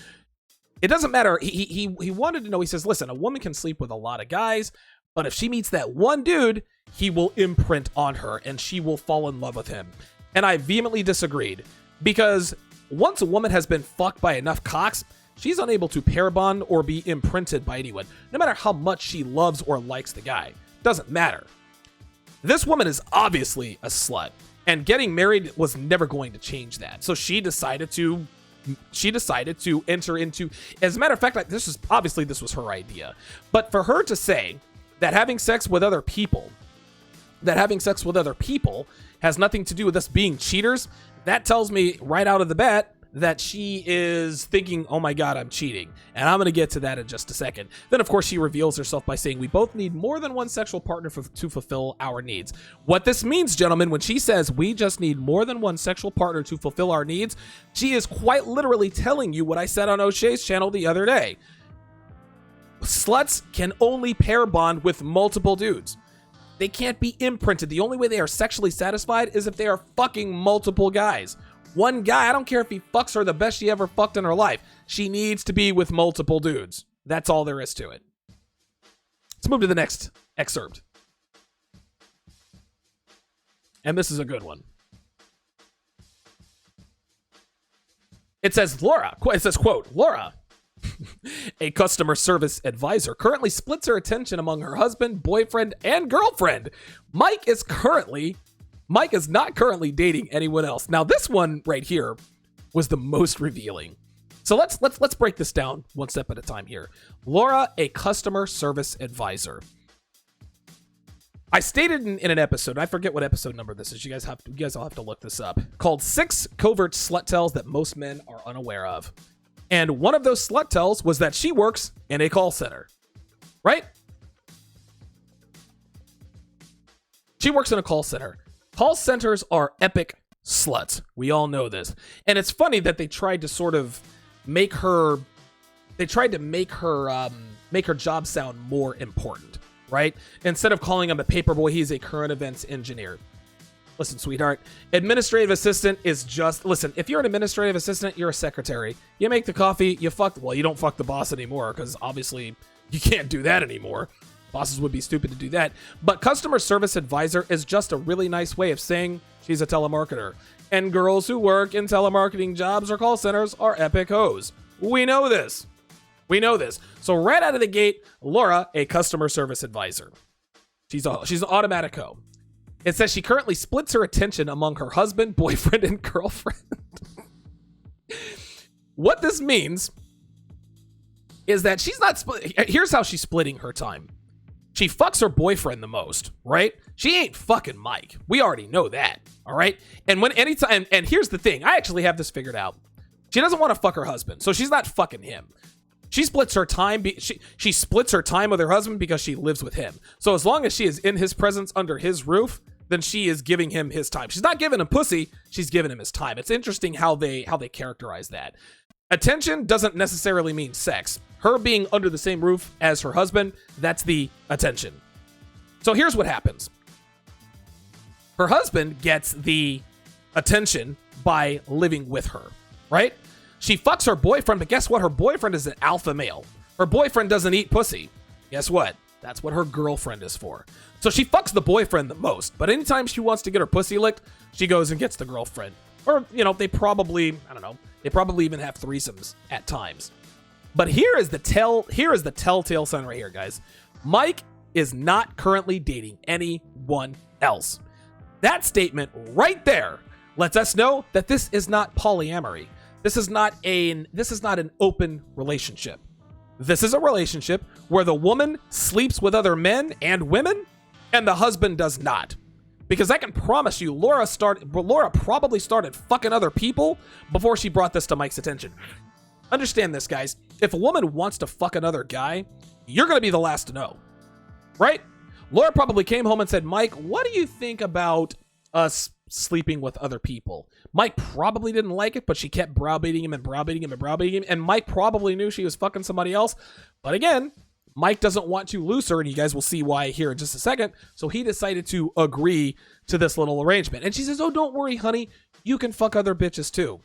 it doesn't matter. He wanted to know, he says, listen, a woman can sleep with a lot of guys, but if she meets that one dude, he will imprint on her and she will fall in love with him. And I vehemently disagreed, because once a woman has been fucked by enough cocks, she's unable to pair bond or be imprinted by anyone, no matter how much she loves or likes the guy. Doesn't matter. This woman is obviously a slut, and getting married was never going to change that. So she decided to enter into, as a matter of fact, this was her idea. But for her to say that having sex with other people has nothing to do with us being cheaters, that tells me right out of the bat that she is thinking, oh my God, I'm cheating. And I'm going to get to that in just a second. Then, of course, she reveals herself by saying we both need more than one sexual partner to fulfill our needs. What this means, gentlemen, when she says we just need more than one sexual partner to fulfill our needs, she is quite literally telling you what I said on O'Shea's channel the other day. Sluts can only pair bond with multiple dudes. They can't be imprinted. The only way they are sexually satisfied is if they are fucking multiple guys. One guy, I don't care if he fucks her the best she ever fucked in her life. She needs to be with multiple dudes. That's all there is to it. Let's move to the next excerpt. And this is a good one. It says, quote, Laura, a customer service advisor, currently splits her attention among her husband, boyfriend, and girlfriend. Mike is not currently dating anyone else. Now, this one right here was the most revealing. So let's break this down one step at a time here. Laura, a customer service advisor. I stated in an episode, I forget what episode number this is. You guys all have to look this up. Called 6 Covert Slut Tells That Most Men Are Unaware Of. And one of those slut tells was that she works in a call center. Right? She works in a call center. Call centers are epic sluts. We all know this. And it's funny that they tried to sort of make her make her job sound more important, right? Instead of calling him a paperboy, he's a current events engineer. Listen, sweetheart, administrative assistant is just, listen, if you're an administrative assistant, you're a secretary. You make the coffee, you don't fuck the boss anymore, because obviously you can't do that anymore. Bosses would be stupid to do that. But customer service advisor is just a really nice way of saying she's a telemarketer. And girls who work in telemarketing jobs or call centers are epic hoes. We know this. We know this. So right out of the gate, Laura, a customer service advisor. She's an automatic hoe. It says she currently splits her attention among her husband, boyfriend, and girlfriend. What this means is that she's not here's how she's splitting her time. She fucks her boyfriend the most, right? She ain't fucking Mike. We already know that, all right? And and here's the thing. I actually have this figured out. She doesn't want to fuck her husband, so she's not fucking him. She splits her time. She splits her time with her husband because she lives with him. So as long as she is in his presence under his roof, then she is giving him his time. She's not giving him pussy. She's giving him his time. It's interesting how they characterize that. Attention doesn't necessarily mean sex. Her being under the same roof as her husband, that's the attention. So here's what happens. Her husband gets the attention by living with her, right? She fucks her boyfriend, but guess what? Her boyfriend is an alpha male. Her boyfriend doesn't eat pussy. Guess what? That's what her girlfriend is for. So she fucks the boyfriend the most, but anytime she wants to get her pussy licked, she goes and gets the girlfriend. Or, they probably even have threesomes at times. But here is the telltale sign right here, guys. Mike is not currently dating anyone else. That statement right there lets us know that this is not polyamory. This is not an open relationship. This is a relationship where the woman sleeps with other men and women, and the husband does not. Because I can promise you, Laura probably started fucking other people before she brought this to Mike's attention. Understand this, guys. If a woman wants to fuck another guy, you're going to be the last to know. Right? Laura probably came home and said, Mike, what do you think about us sleeping with other people? Mike probably didn't like it, but she kept browbeating him and browbeating him and browbeating him. And Mike probably knew she was fucking somebody else. But again, Mike doesn't want to lose her, and you guys will see why here in just a second. So he decided to agree to this little arrangement. And she says, oh, don't worry, honey. You can fuck other bitches too.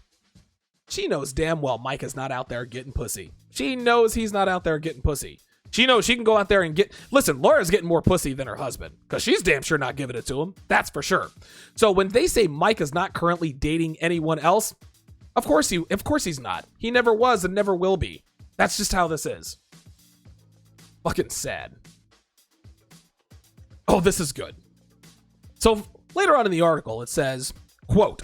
She knows damn well Mike is not out there getting pussy. She knows he's not out there getting pussy. She knows she can go out there and listen, Laura's getting more pussy than her husband, because she's damn sure not giving it to him. That's for sure. So when they say Mike is not currently dating anyone else, of course he's not. He never was and never will be. That's just how this is. Fucking sad. Oh, this is good. So later on in the article, it says, quote,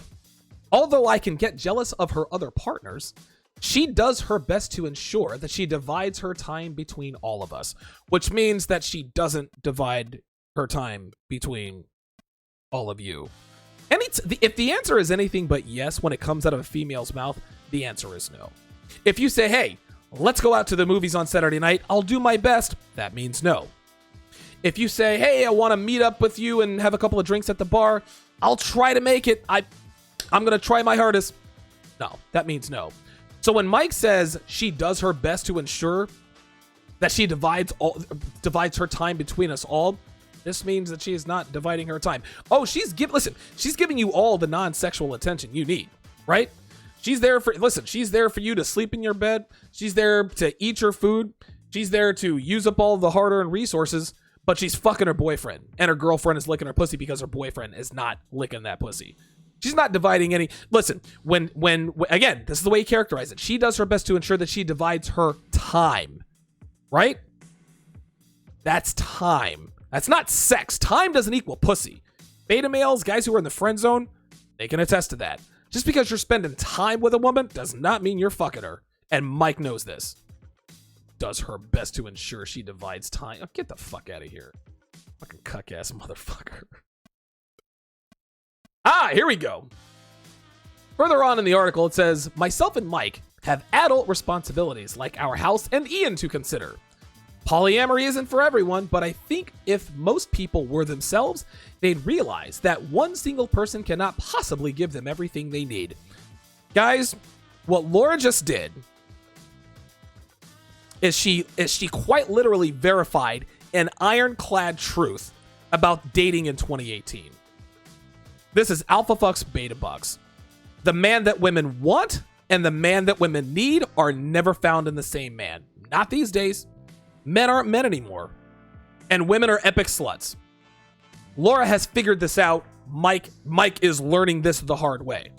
although I can get jealous of her other partners, she does her best to ensure that she divides her time between all of us, which means that she doesn't divide her time between all of you. And if the answer is anything but yes when it comes out of a female's mouth, the answer is no. If you say, hey, let's go out to the movies on Saturday night, I'll do my best, that means no. If you say, hey, I want to meet up with you and have a couple of drinks at the bar, I'll try to make it. I'm going to try my hardest. No, that means no. So when Mike says she does her best to ensure that she divides her time between us all, this means that she is not dividing her time. Oh, she's giving you all the non-sexual attention you need, right? She's there for you to sleep in your bed. She's there to eat your food. She's there to use up all the hard-earned resources, but she's fucking her boyfriend, and her girlfriend is licking her pussy because her boyfriend is not licking that pussy. She's not dividing any. Listen, when again, this is the way you characterize it. She does her best to ensure that she divides her time, right? That's time. That's not sex. Time doesn't equal pussy. Beta males, guys who are in the friend zone, they can attest to that. Just because you're spending time with a woman does not mean you're fucking her. And Mike knows this. Does her best to ensure she divides time. Oh, get the fuck out of here. Fucking cuck-ass motherfucker. Here we go. Further on in the article, it says, myself and Mike have adult responsibilities like our house and Ian to consider. Polyamory isn't for everyone, but I think if most people were themselves, they'd realize that one single person cannot possibly give them everything they need. Guys, what Laura just did is she quite literally verified an ironclad truth about dating in 2018. This is alpha fucks, beta bucks. The man that women want and the man that women need are never found in the same man. Not these days. Men aren't men anymore. And women are epic sluts. Laura has figured this out. Mike is learning this the hard way.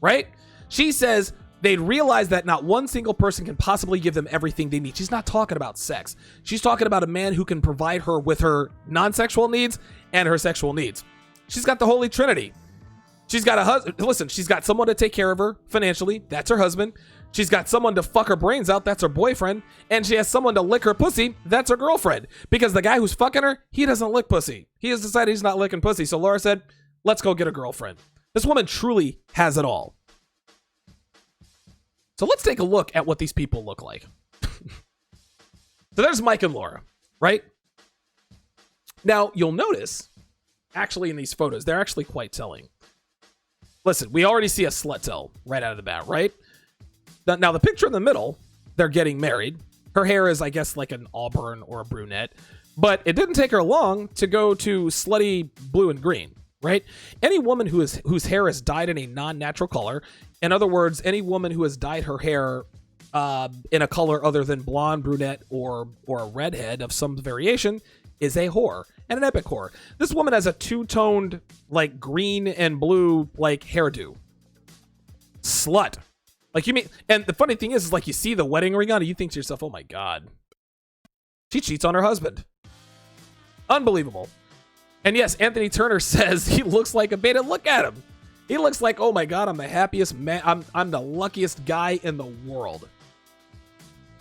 Right? She says they'd realize that not one single person can possibly give them everything they need. She's not talking about sex. She's talking about a man who can provide her with her non-sexual needs and her sexual needs. She's got the Holy Trinity. She's got a husband. Listen, she's got someone to take care of her financially. That's her husband. She's got someone to fuck her brains out. That's her boyfriend. And she has someone to lick her pussy. That's her girlfriend. Because the guy who's fucking her, he doesn't lick pussy. He has decided he's not licking pussy. So Laura said, let's go get a girlfriend. This woman truly has it all. So let's take a look at what these people look like. So there's Mike and Laura, right? Now, you'll notice, actually in these photos, they're actually quite telling. Listen, we already see a slut tell right out of the bat, right? Now, the picture in the middle, they're getting married. Her hair is, I guess, like an auburn or a brunette. But it didn't take her long to go to slutty blue and green, right? Any woman whose hair is dyed in a non-natural color, in other words, any woman who has dyed her hair in a color other than blonde, brunette, or a redhead of some variation, is a whore, and an epic whore. This woman has a two-toned, like, green and blue, like, hairdo. Slut. Like, you mean, and the funny thing is like, you see the wedding ring on it, you think to yourself, oh my God. She cheats on her husband. Unbelievable. And yes, Anthony Turner says he looks like a beta. Look at him. He looks like, oh my God, I'm the happiest man. I'm the luckiest guy in the world.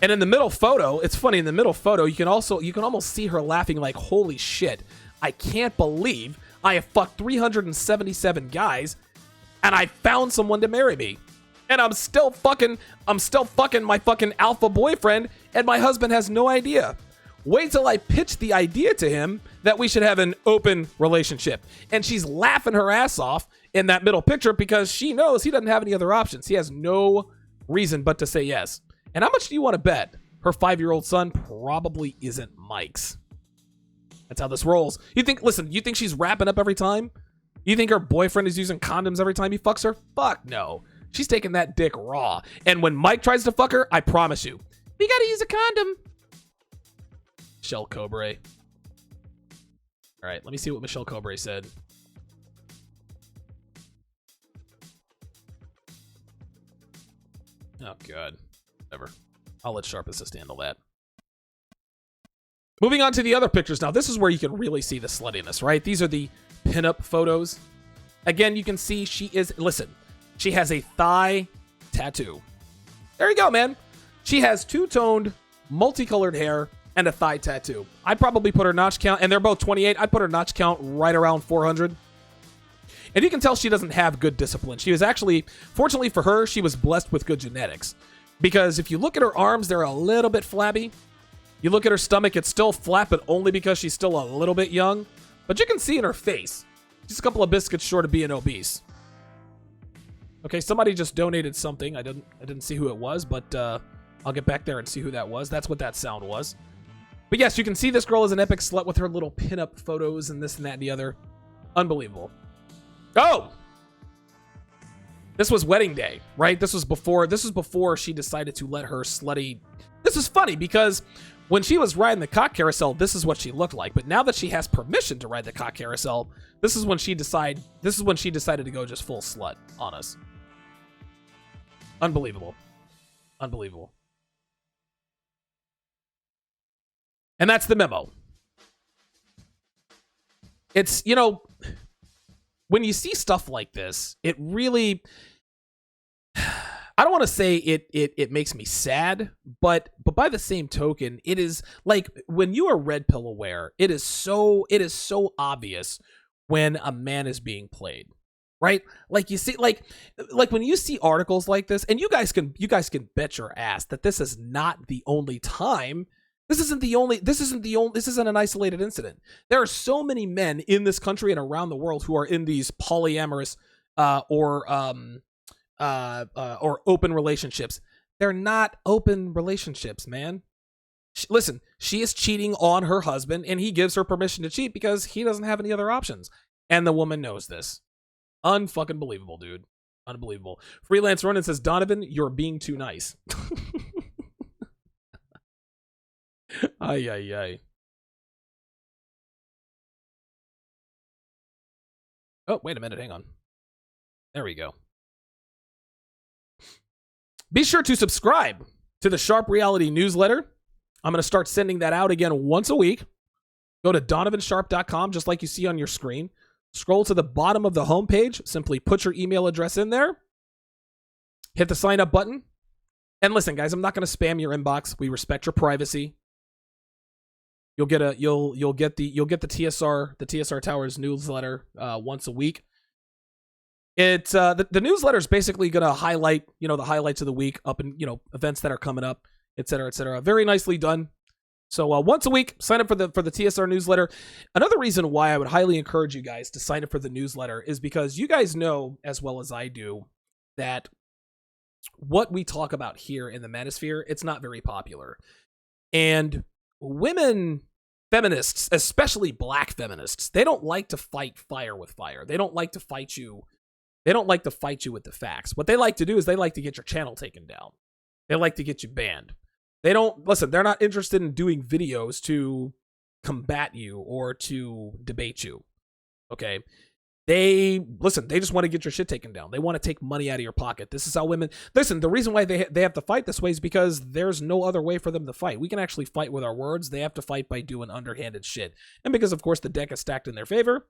And in the middle photo, it's funny, in the middle photo, you can almost see her laughing like, holy shit, I can't believe I have fucked 377 guys and I found someone to marry me. And I'm still fucking my fucking alpha boyfriend and my husband has no idea. Wait till I pitch the idea to him that we should have an open relationship. And she's laughing her ass off in that middle picture because she knows he doesn't have any other options. He has no reason but to say yes. And how much do you want to bet her 5-year-old son probably isn't Mike's? That's how this rolls. You think she's wrapping up every time? You think her boyfriend is using condoms every time he fucks her? Fuck no. She's taking that dick raw. And when Mike tries to fuck her, I promise you, we gotta use a condom. Michelle Cobre. All right, let me see what Michelle Cobre said. Oh, God. Whatever. I'll let Sharp Assist handle that. Moving on to the other pictures. Now, this is where you can really see the sluttiness, right? These are the pinup photos. Again, you can see she has a thigh tattoo. There you go, man. She has two-toned, multicolored hair and a thigh tattoo. I'd probably put her notch count, and they're both 28. I'd put her notch count right around 400. And you can tell she doesn't have good discipline. She was actually, fortunately for her, she was blessed with good genetics. Because if you look at her arms, they're a little bit flabby. You look at her stomach, it's still flat, but only because she's still a little bit young. But you can see in her face, she's a couple of biscuits short of being obese. Okay, somebody just donated something. I didn't see who it was, but I'll get back there and see who that was. That's what that sound was. But yes, you can see this girl is an epic slut with her little pinup photos and this and that and the other. Unbelievable. Oh! This was wedding day, right? This was before she decided to let her slutty... This is funny because when she was riding the cock carousel, this is what she looked like. But now that she has permission to ride the cock carousel, this is when she decided to go just full slut on us. Unbelievable. Unbelievable. And that's the memo. It's, when you see stuff like this, it really... I don't want to say it makes me sad, but by the same token, it is like when you are red pill aware, it is so obvious when a man is being played, right? Like you see, like when you see articles like this, and you guys can bet your ass that this is not the only time This isn't an isolated incident. There are so many men in this country and around the world who are in these polyamorous or open relationships. They're not open relationships, man. Listen, she is cheating on her husband, and he gives her permission to cheat because he doesn't have any other options. And the woman knows this. Unfucking believable, dude. Unbelievable. Freelance Ronin says, Donovan, you're being too nice. Ay, ay, ay. Oh, wait a minute. Hang on. There we go. Be sure to subscribe to the Sharp Reality newsletter. I'm going to start sending that out again once a week. Go to donovansharp.com, just like you see on your screen. Scroll to the bottom of the homepage. Simply put your email address in there. Hit the sign up button. And listen, guys, I'm not going to spam your inbox. We respect your privacy. You'll get the TSR Towers newsletter once a week. It's the newsletter is basically going to highlight, the highlights of the week, up and events that are coming up, et cetera, et cetera. Very nicely done. So once a week, sign up for the TSR newsletter. Another reason why I would highly encourage you guys to sign up for the newsletter is because you guys know as well as I do that what we talk about here in the manosphere, it's not very popular. And women feminists, especially black feminists, they don't like to fight fire with fire. They don't like to fight you. They don't like to fight you with the facts. What they like to do is they like to get your channel taken down. They like to get you banned. They're not interested in doing videos to combat you or to debate you. Okay? They just want to get your shit taken down. They want to take money out of your pocket. This is how women, the reason why they have to fight this way is because there's no other way for them to fight. We can actually fight with our words. They have to fight by doing underhanded shit. And because, of course, the deck is stacked in their favor,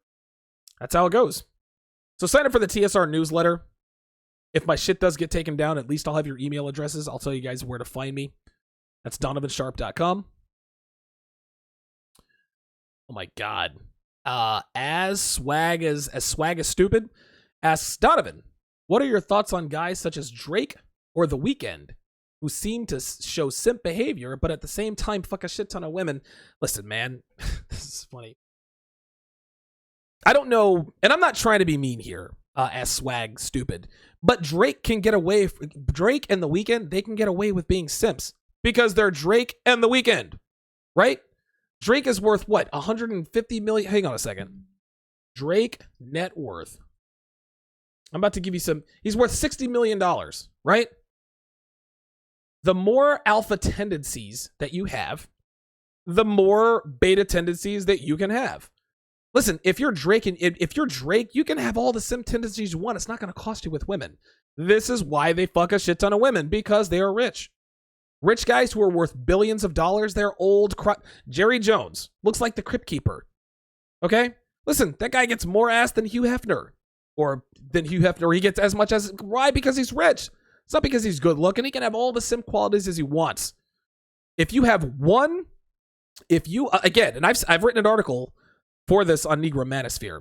that's how it goes. So sign up for the TSR newsletter. If my shit does get taken down, at least I'll have your email addresses. I'll tell you guys where to find me. That's donovansharp.com. Oh my God. As swag as stupid asks Donovan, what are your thoughts on guys such as Drake or The Weeknd who seem to show simp behavior but at the same time fuck a shit ton of women? Listen, man, this is funny. I don't know, and I'm not trying to be mean here, as swag stupid, but Drake and The Weeknd, they can get away with being simps because they're Drake and The Weeknd, right? Drake is worth what? 150 million. Hang on a second. Drake net worth. I'm about to give you some. He's worth $60 million, right? The more alpha tendencies that you have, the more beta tendencies that you can have. Listen, if you're Drake, you can have all the sim tendencies you want. It's not going to cost you with women. This is why they fuck a shit ton of women, because they are rich. Rich guys who are worth billions of dollars, they're old. Jerry Jones looks like the Crypt Keeper. Okay? Listen, that guy gets more ass than Hugh Hefner. He gets as much as... Why? Because he's rich. It's not because he's good looking. He can have all the sim qualities as he wants. If you have one... Again, and I've written an article for this on Negro Manosphere.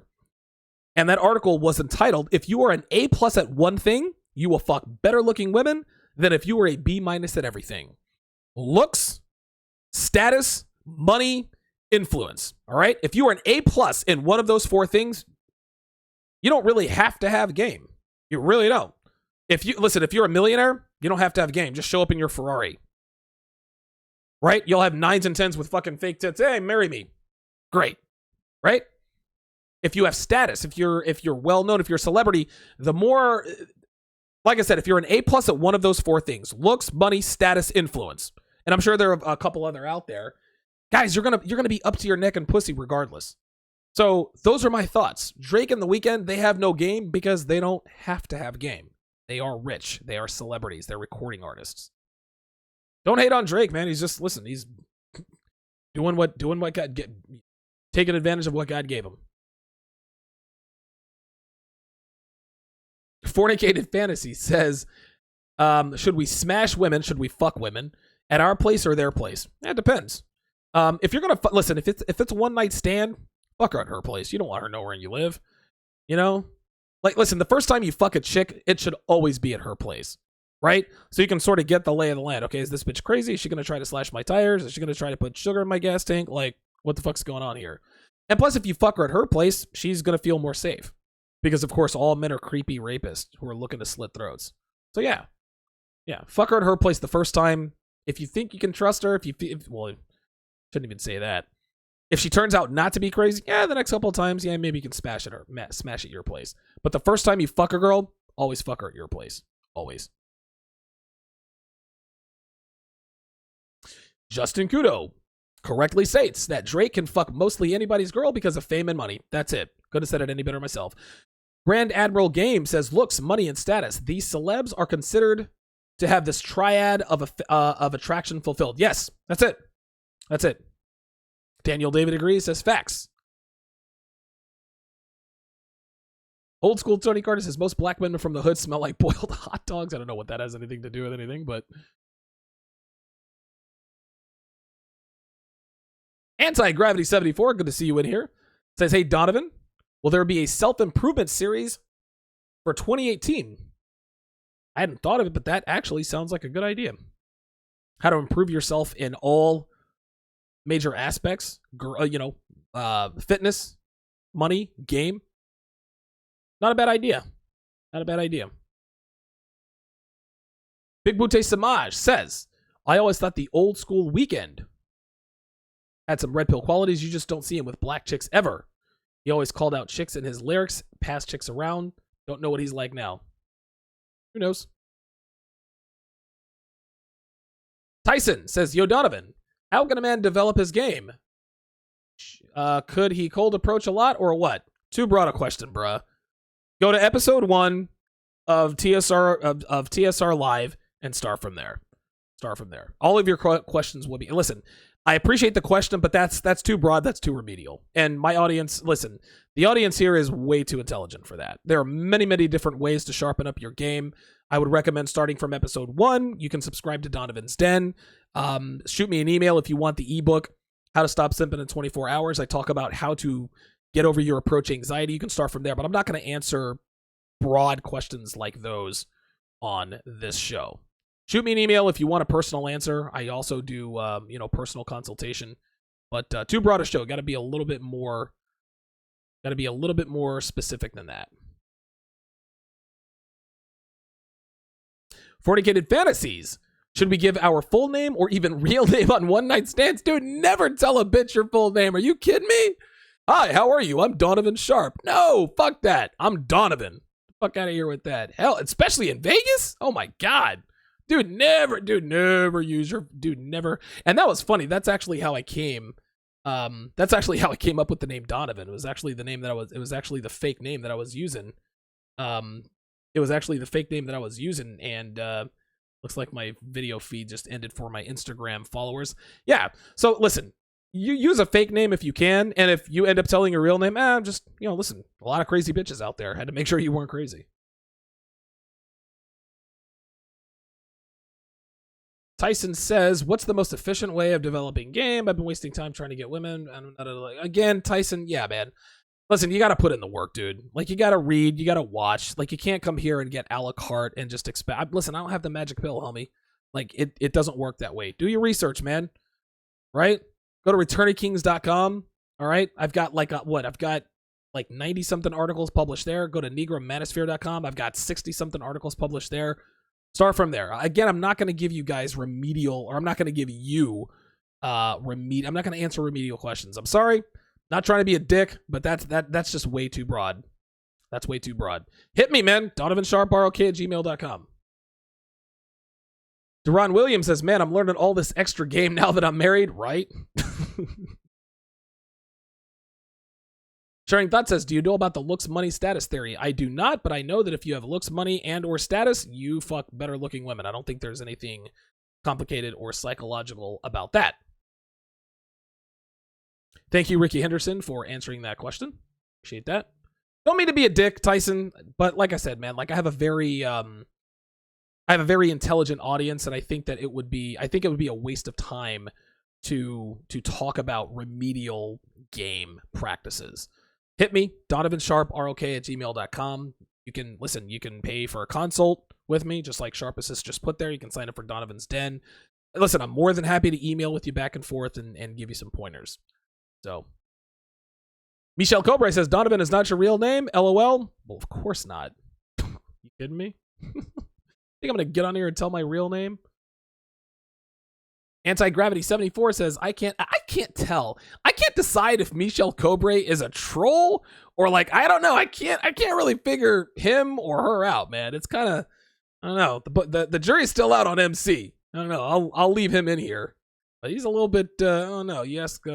And that article was entitled, if you are an A+ at one thing, you will fuck better looking women than if you were a B- at everything. Looks, status, money, influence. All right? If you are an A+ in one of those four things, you don't really have to have game. You really don't. If you're a millionaire, you don't have to have game. Just show up in your Ferrari. Right? You'll have 9s and 10s with fucking fake tits. Hey, marry me. Great. Right? If you have status, if you're well known, if you're a celebrity, the more... Like I said, if you're an A+ at one of those four things, looks, money, status, influence, and I'm sure there are a couple other out there, guys, you're gonna be up to your neck in pussy regardless. So those are my thoughts. Drake and The Weeknd, they have no game because they don't have to have game. They are rich. They are celebrities. They're recording artists. Don't hate on Drake, man. He's doing what God taking advantage of what God gave him. Fornicated Fantasy says, should we smash women? Should we fuck women at our place or their place? It depends. If you're gonna listen, if it's a one night stand, fuck her at her place. You don't want her to know where you live. Listen, the first time you fuck a chick, it should always be at her place. right? So you can sort of get the lay of the land. Okay, is this bitch crazy? Is she going to try to slash my tires? Is she going to try to put sugar in my gas tank? Like, what the fuck's going on here? And plus, if you fuck her at her place, she's going to feel more safe. Because, of course, all men are creepy rapists who are looking to slit throats. So, yeah. Yeah, fuck her at her place the first time. If you think you can trust her, well, shouldn't even say that. If she turns out not to be crazy, yeah, the next couple of times, yeah, maybe you can smash at your place. But the first time you fuck a girl, always fuck her at your place. Always. Justin Kudo correctly states that Drake can fuck mostly anybody's girl because of fame and money. That's it. Couldn't have said it any better myself. Grand Admiral Game says, looks, money, and status. These celebs are considered to have this triad of attraction fulfilled. Yes, that's it. That's it. Daniel David agrees, says facts. Old school Tony Carter says, most black men from the hood smell like boiled hot dogs. I don't know what that has anything to do with anything, but... Anti-Gravity 74, good to see you in here. Says, hey, Donovan, will there be a self-improvement series for 2018? I hadn't thought of it, but that actually sounds like a good idea. How to improve yourself in all major aspects, fitness, money, game. Not a bad idea. Not a bad idea. Big Booty Samaj says, I always thought the old school Weekend had some red pill qualities. You just don't see him with black chicks ever. He always called out chicks in his lyrics, passed chicks around. Don't know what he's like now. Who knows? Tyson says, yo, Donovan, how can a man develop his game? Could he cold approach a lot or what? Too broad a question, bruh. Go to episode 1 of TSR Live and start from there. Start from there. All of your questions will be... And listen, I appreciate the question, but that's too broad. That's too remedial. And my audience, listen, the audience here is way too intelligent for that. There are many, many different ways to sharpen up your game. I would recommend starting from episode 1. You can subscribe to Donovan's Den. Shoot me an email if you want the ebook, How to Stop Simping in 24 Hours. I talk about how to get over your approach anxiety. You can start from there, but I'm not going to answer broad questions like those on this show. Shoot me an email if you want a personal answer. I also do, personal consultation. But too broad a show. Got to be a little bit more specific than that. Fornicated Fantasies. Should we give our full name or even real name on one night stands? Dude, never tell a bitch your full name. Are you kidding me? Hi, how are you? I'm Donovan Sharp. No, fuck that. I'm Donovan. Fuck out of here with that. Hell, especially in Vegas? Oh my God. Dude, never use your, never. And that was funny. That's actually how I came. That's actually how I came up with the name Donovan. It was actually the fake name that I was using. And looks like my video feed just ended for my Instagram followers. Yeah. So listen, you use a fake name if you can, and if you end up telling your real name, listen, a lot of crazy bitches out there. Had to make sure you weren't crazy. Tyson says, what's the most efficient way of developing game? I've been wasting time trying to get women. Again, Tyson, yeah, man. Listen, you got to put in the work, dude. Like, you got to read, you got to watch. Like, you can't come here and get a la carte and just expect. Listen, I don't have the magic pill, homie. Like, it doesn't work that way. Do your research, man. Right? Go to returnykings.com. All right? I've got like 90-something articles published there. Go to negromanosphere.com. I've got 60-something articles published there. Start from there. Again, I'm not going to give you guys remedial, or I'm not going to give you I'm not going to answer remedial questions. I'm sorry. Not trying to be a dick, but that's just way too broad. That's way too broad. Hit me, man. DonovanSharpROK@gmail.com. Deron Williams says, man, I'm learning all this extra game now that I'm married, right? Sharing Thought says, do you know about the looks, money, status theory? I do not, but I know that if you have looks, money, and or status, you fuck better looking women. I don't think there's anything complicated or psychological about that. Thank you, Ricky Henderson, for answering that question. Appreciate that. Don't mean to be a dick, Tyson, but like I said, man, like I have a very intelligent audience, and I think that it would be a waste of time to talk about remedial game practices. Hit me, DonovanSharpROK@gmail.com. You can listen. You can pay for a consult with me, just like Sharp Assist just put there. You can sign up for Donovan's Den. Listen, I'm more than happy to email with you back and forth and give you some pointers. So, Michelle Cobray says Donovan is not your real name. LOL. Well, of course not. You kidding me? Think I'm gonna get on here and tell my real name? Anti-Gravity 74 says I can't tell. I can't decide if Michelle Cobray is a troll or like I don't know. I can't really figure him or her out, man. It's kind of I don't know. The jury's still out on MC. I don't know. I'll leave him in here. But he's a little bit I don't know. You ask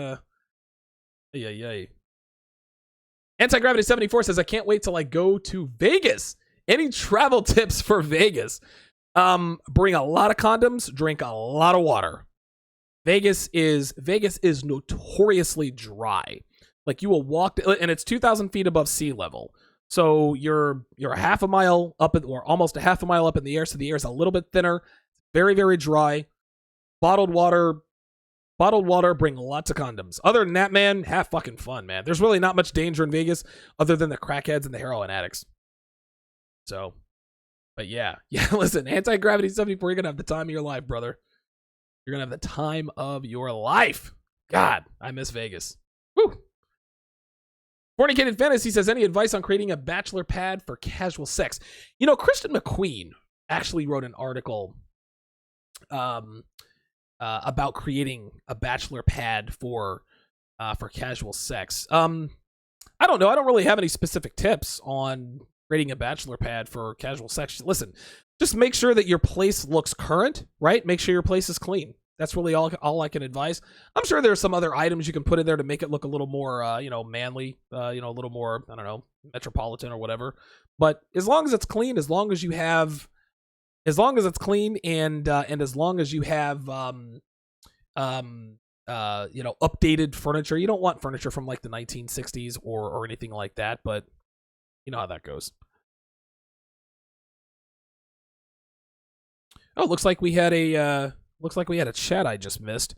Anti-Gravity 74 says I can't wait till I go to Vegas. Any travel tips for Vegas? Bring a lot of condoms, drink a lot of water. Vegas is notoriously dry. Like you will walk, and it's 2,000 feet above sea level. So you're a half a mile up, or almost a half a mile up in the air. So the air is a little bit thinner. Very, very dry. Bottled water. Bring lots of condoms. Other than that, man, have fucking fun, man. There's really not much danger in Vegas other than the crackheads and the heroin addicts. So, but yeah. Listen, Anti-Gravity 74, you're gonna have the time of your life, brother. You're gonna have the time of your life. God, I miss Vegas. Woo. Fornicated Fantasy says, any advice on creating a bachelor pad for casual sex? You know, Kristen McQueen actually wrote an article about creating a bachelor pad for casual sex. I don't know. I don't really have any specific tips on creating a bachelor pad for casual sex. Listen, just make sure that your place looks current, right? Make sure your place is clean. That's really all I can advise. I'm sure there's some other items you can put in there to make it look a little more, manly, a little more, I don't know, metropolitan or whatever. But as long as it's clean, as long as it's clean, and as long as you have, updated furniture. You don't want furniture from like the 1960s or anything like that, but you know how that goes. Oh, looks like we had a chat I just missed.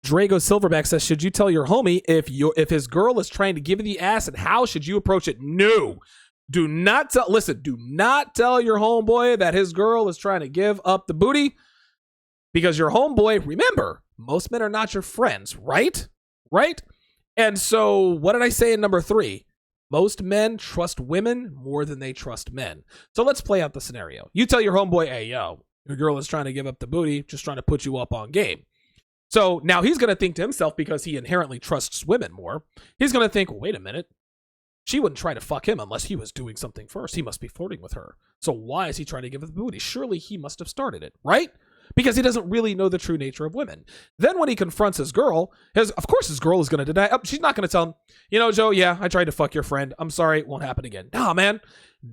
Drago Silverback says, should you tell your homie if his girl is trying to give you the ass, and how should you approach it? No. Do not tell your homeboy that his girl is trying to give up the booty, because your homeboy, remember, most men are not your friends, right? Right? And so what did I say in number 3? Most men trust women more than they trust men. So let's play out the scenario. You tell your homeboy, hey, yo, your girl is trying to give up the booty, just trying to put you up on game. So now he's going to think to himself, because he inherently trusts women more, he's going to think, well, wait a minute. She wouldn't try to fuck him unless he was doing something first. He must be flirting with her. So why is he trying to give her the booty? Surely he must have started it, right? Because he doesn't really know the true nature of women. Then when he confronts his girl, of course his girl is going to deny. Oh, she's not going to tell him, you know, Joe, yeah, I tried to fuck your friend. I'm sorry, it won't happen again. Nah, man.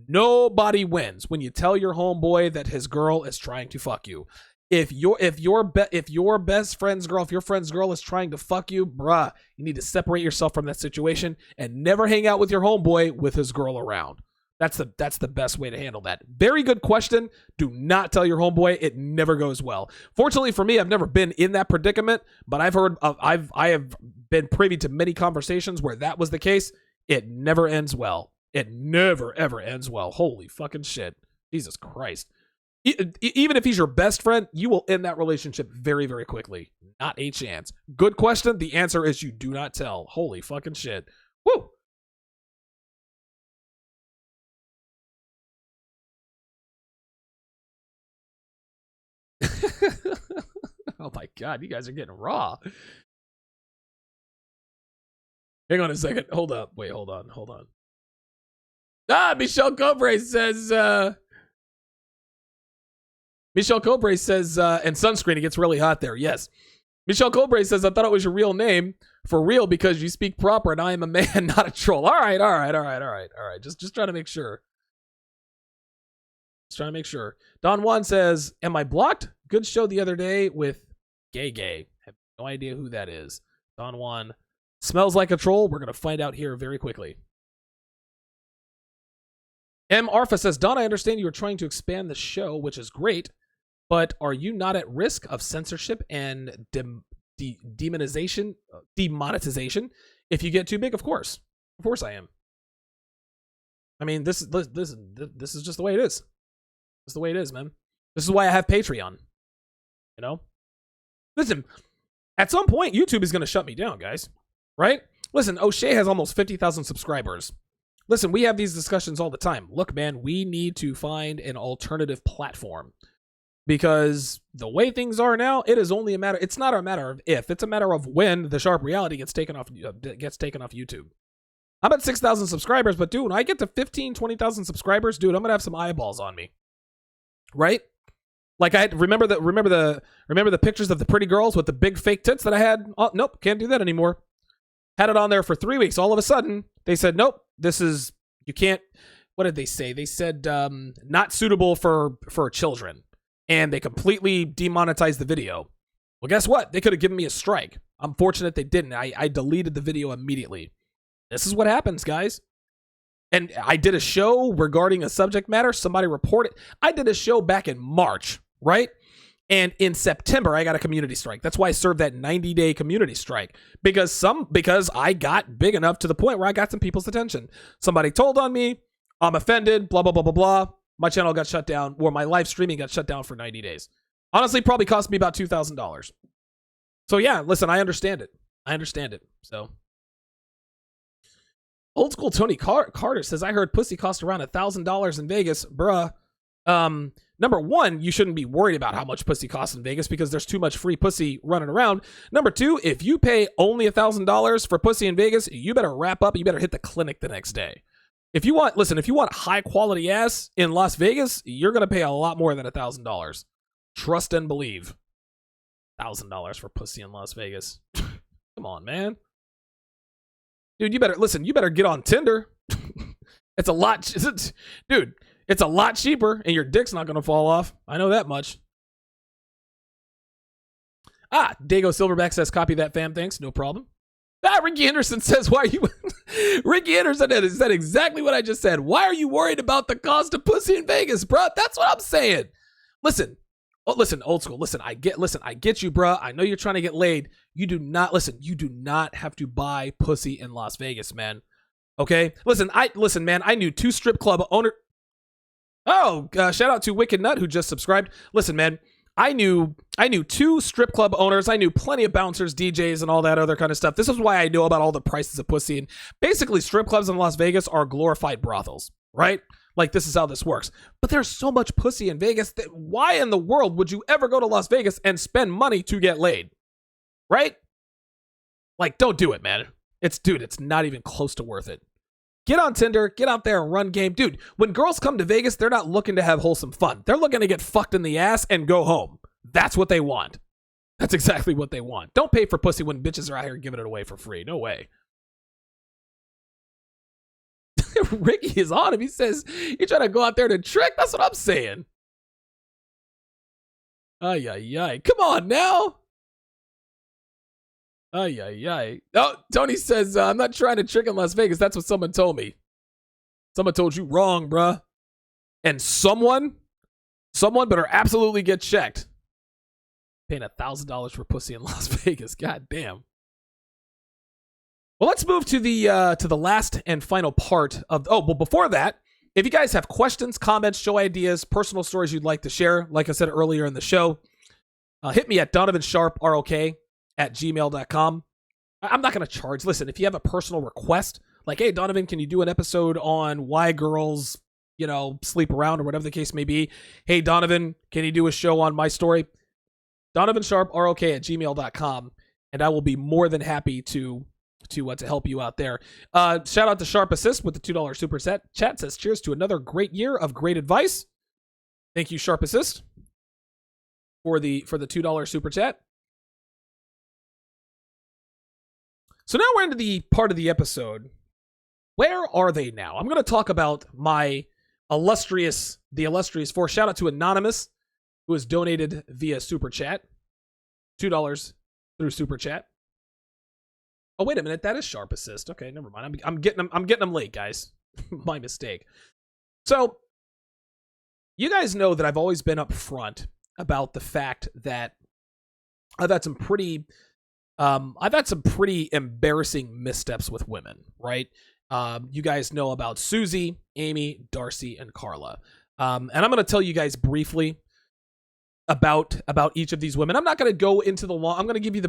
Nobody wins when you tell your homeboy that his girl is trying to fuck you. If your friend's girl is trying to fuck you, bruh, you need to separate yourself from that situation and never hang out with your homeboy with his girl around. That's the best way to handle that. Very good question. Do not tell your homeboy. It never goes well. Fortunately for me, I've never been in that predicament, but I have been privy to many conversations where that was the case. It never ends well. It never ever ends well. Holy fucking shit. Jesus Christ. Even if he's your best friend, you will end that relationship very, very quickly. Not a chance. Good question. The answer is you do not tell. Holy fucking shit. Woo! Oh my god, you guys are getting raw. Hang on a second. Hold up. Wait, hold on. Michelle Cobray says, and sunscreen, it gets really hot there. Yes. Michelle Cobray says, I thought it was your real name for real because you speak proper and I am a man, not a troll. All right. Just trying to make sure. Don Juan says, am I blocked? Good show the other day with Gay. Have no idea who that is. Don Juan smells like a troll. We're going to find out here very quickly. M. Arfa says, Don, I understand you are trying to expand the show, which is great, but are you not at risk of censorship and demonetization if you get too big? Of course I am. I mean, this is just the way it is. This is the way it is, man. This is why I have Patreon. You know? Listen, at some point, YouTube is going to shut me down, guys. Right? Listen, O'Shea has almost 50,000 subscribers. Listen, we have these discussions all the time. Look, man, we need to find an alternative platform. Because the way things are now, it is only a matter, it's not a matter of if, it's a matter of when the Sharp Reality gets taken off YouTube. I'm at 6,000 subscribers, but dude, when I get to 15, 20,000 subscribers, dude, I'm going to have some eyeballs on me. Right? Like I had, remember the pictures of the pretty girls with the big fake tits that I had? Oh, nope, can't do that anymore. Had it on there for 3 weeks. All of a sudden, they said, nope, you can't, what did they say? They said, not suitable for children. And they completely demonetized the video. Well, guess what? They could have given me a strike. I'm fortunate they didn't. I deleted the video immediately. This is what happens, guys. And I did a show regarding a subject matter. Somebody reported. I did a show back in March, right? And in September, I got a community strike. That's why I served that 90-day community strike. Because I got big enough to the point where I got some people's attention. Somebody told on me. I'm offended. Blah, blah, blah, blah, blah. My channel got shut down, or my live streaming got shut down for 90 days. Honestly, probably cost me about $2,000. So yeah, listen, I understand it. So old school Tony Carter says, I heard pussy cost around $1,000 in Vegas. Bruh. Number one, you shouldn't be worried about how much pussy costs in Vegas because there's too much free pussy running around. Number two, if you pay only $1,000 for pussy in Vegas, you better wrap up. You better hit the clinic the next day. If you want high quality ass in Las Vegas, you're going to pay a lot more than $1,000. Trust and believe. $1,000 for pussy in Las Vegas. Come on, man. Dude, you better get on Tinder. It's a lot cheaper and your dick's not going to fall off. I know that much. Dago Silverback says, copy that, fam. Thanks. No problem. Ricky Anderson says, why are you... Ricky Anderson said exactly what I just said. Why are you worried about the cost of pussy in Vegas, bro? That's what I'm saying. Listen, old school. Listen, I get you, bro. I know you're trying to get laid. You do not have to buy pussy in Las Vegas, man. Okay? Listen, man, I knew 2 strip club owner... Oh, shout out to Wicked Nut who just subscribed. Listen, man, I knew 2 strip club owners. I knew plenty of bouncers, DJs, and all that other kind of stuff. This is why I know about all the prices of pussy. And basically, strip clubs in Las Vegas are glorified brothels, right? Like, this is how this works. But there's so much pussy in Vegas that why in the world would you ever go to Las Vegas and spend money to get laid? Right? Like, don't do it, man. It's not even close to worth it. Get on Tinder, get out there and run game. Dude, when girls come to Vegas, they're not looking to have wholesome fun. They're looking to get fucked in the ass and go home. That's what they want. That's exactly what they want. Don't pay for pussy when bitches are out here giving it away for free. No way. Ricky is on him. He says, you trying to go out there to trick? That's what I'm saying. Ay, ay, ay. Come on now. Ay, ay, ay. Oh, Tony says, I'm not trying to trick in Las Vegas. That's what someone told me. Someone told you wrong, bruh. And someone better absolutely get checked. Paying $1,000 for pussy in Las Vegas. God damn. Well, let's move to the last and final part of... Oh, well, before that, if you guys have questions, comments, show ideas, personal stories you'd like to share, like I said earlier in the show, hit me at donovansharprok@gmail.com. I'm not going to charge. Listen, if you have a personal request, like, hey, Donovan, can you do an episode on why girls, sleep around or whatever the case may be? Hey, Donovan, can you do a show on my story? donovansharprok@gmail.com, and I will be more than happy to help you out there. Shout out to Sharp Assist with the $2 super chat. Says, cheers to another great year of great advice. Thank you, Sharp Assist, for the $2 super chat. So now we're into the part of the episode. Where are they now? I'm going to talk about the illustrious four. Shout out to Anonymous, who has donated via super chat. $2 through super chat. Oh, wait a minute. That is Sharp Assist. Okay, never mind. I'm getting them late, guys. My mistake. So, you guys know that I've always been upfront about the fact that I've had some pretty embarrassing missteps with women, right? You guys know about Susie, Amy, Darcy, and Carla. And I'm going to tell you guys briefly about each of these women. I'm not going to go into the long. I'm going to give you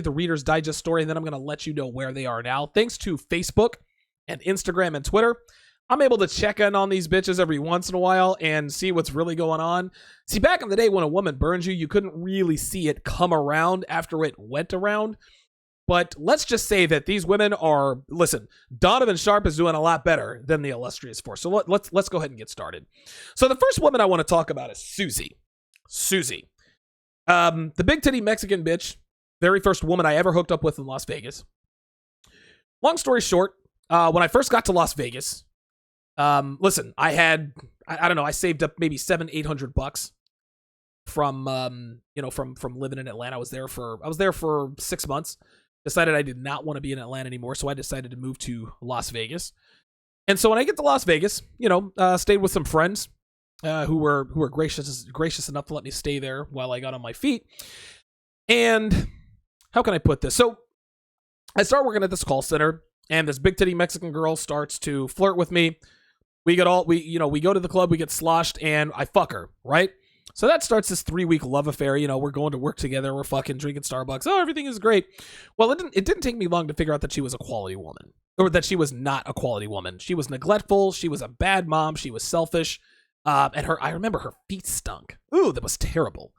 the Reader's Digest story, and then I'm going to let you know where they are now. Thanks to Facebook and Instagram and Twitter, I'm able to check in on these bitches every once in a while and see what's really going on. See, back in the day when a woman burns you, you couldn't really see it come around after it went around. But let's just say that these women are, listen, Donovan Sharp is doing a lot better than the illustrious force. So let's go ahead and get started. So the first woman I want to talk about is Susie. Susie. The big titty Mexican bitch, very first woman I ever hooked up with in Las Vegas. Long story short, when I first got to Las Vegas, listen, I don't know, I saved up maybe $700-800 from living in Atlanta. I was there for 6 months. Decided I did not want to be in Atlanta anymore, so I decided to move to Las Vegas. And so when I get to Las Vegas, stayed with some friends who were gracious enough to let me stay there while I got on my feet. And how can I put this? So I start working at this call center, and this big titty Mexican girl starts to flirt with me. We go to the club, we get sloshed, and I fuck her, right? So that starts this 3-week love affair. We're going to work together. We're fucking drinking Starbucks. Oh, everything is great. Well, it didn't take me long to figure out that she was a quality woman, or that she was not a quality woman. She was neglectful. She was a bad mom. She was selfish. And I remember her feet stunk. Ooh, that was terrible.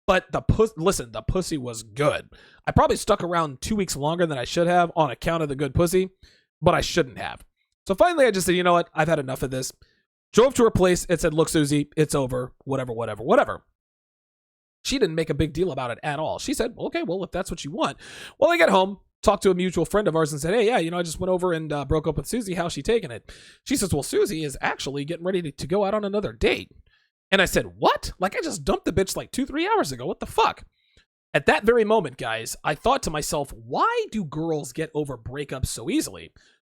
But the pussy was good. I probably stuck around 2 weeks longer than I should have on account of the good pussy, but I shouldn't have. So finally I just said, you know what? I've had enough of this. Drove to her place. It said, look, Susie, it's over. Whatever. She didn't make a big deal about it at all. She said, okay, well, if that's what you want. Well, I get home, talked to a mutual friend of ours and said, hey, yeah, I just went over and broke up with Susie. How's she taking it? She says, well, Susie is actually getting ready to go out on another date. And I said, what? Like, I just dumped the bitch like 2-3 hours ago. What the fuck? At that very moment, guys, I thought to myself, why do girls get over breakups so easily?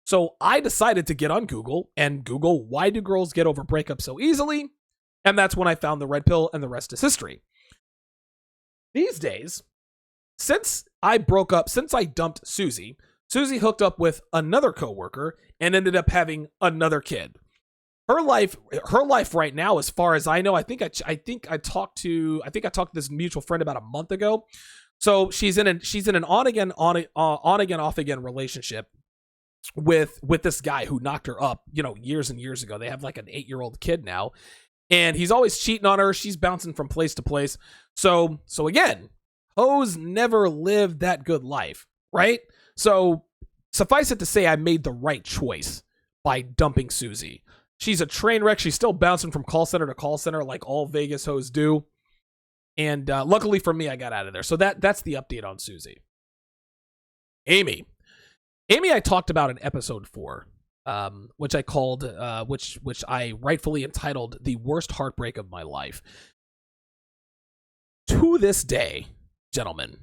So I decided to get on Google and Google, why do girls get over breakups so easily? And that's when I found the red pill, and the rest is history. These days, since I dumped Susie hooked up with another coworker and ended up having another kid. Her life right now, as far as I know, I think I talked to this mutual friend about a month ago. So she's in an on again, off again relationship with this guy who knocked her up, years and years ago. They have like an 8-year-old kid now, and he's always cheating on her. She's bouncing from place to place. So again, hoes never lived that good life, right? So suffice it to say, I made the right choice by dumping Susie. She's a train wreck. She's still bouncing from call center to call center like all Vegas hoes do. And luckily for me, I got out of there. So that's the update on Susie. Amy, I talked about in episode 4, which I called, which I rightfully entitled "The Worst Heartbreak of My Life." To this day, gentlemen,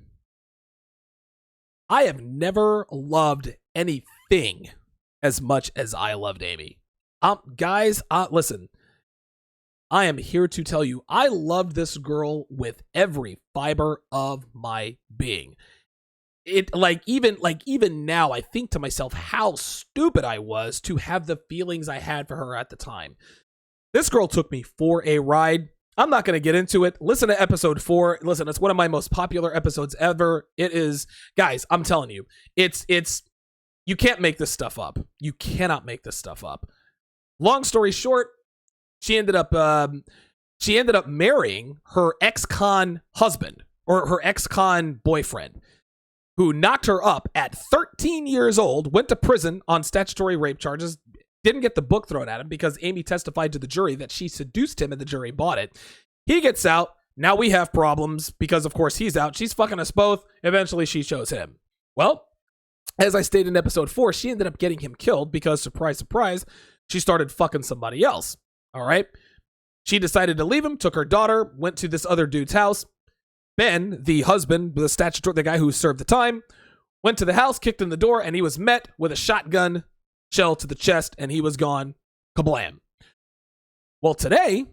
I have never loved anything as much as I loved Amy. Guys, listen. I am here to tell you, I loved this girl with every fiber of my being. Even now, I think to myself how stupid I was to have the feelings I had for her at the time. This girl took me for a ride. I'm not going to get into it. Listen to episode 4. Listen, it's one of my most popular episodes ever. It is, guys, I'm telling you, it's, you can't make this stuff up. You cannot make this stuff up. Long story short, she ended up marrying her ex-con husband, or her ex-con boyfriend, who knocked her up at 13 years old, went to prison on statutory rape charges, didn't get the book thrown at him because Amy testified to the jury that she seduced him and the jury bought it. He gets out. Now we have problems because, of course, he's out. She's fucking us both. Eventually, she chose him. Well, as I stated in episode 4, she ended up getting him killed because, surprise, surprise, she started fucking somebody else. All right? She decided to leave him, took her daughter, went to this other dude's house. Ben, the husband, the guy who served the time, went to the house, kicked in the door, and he was met with a shotgun shell to the chest, and he was gone. Kablam. Well, today,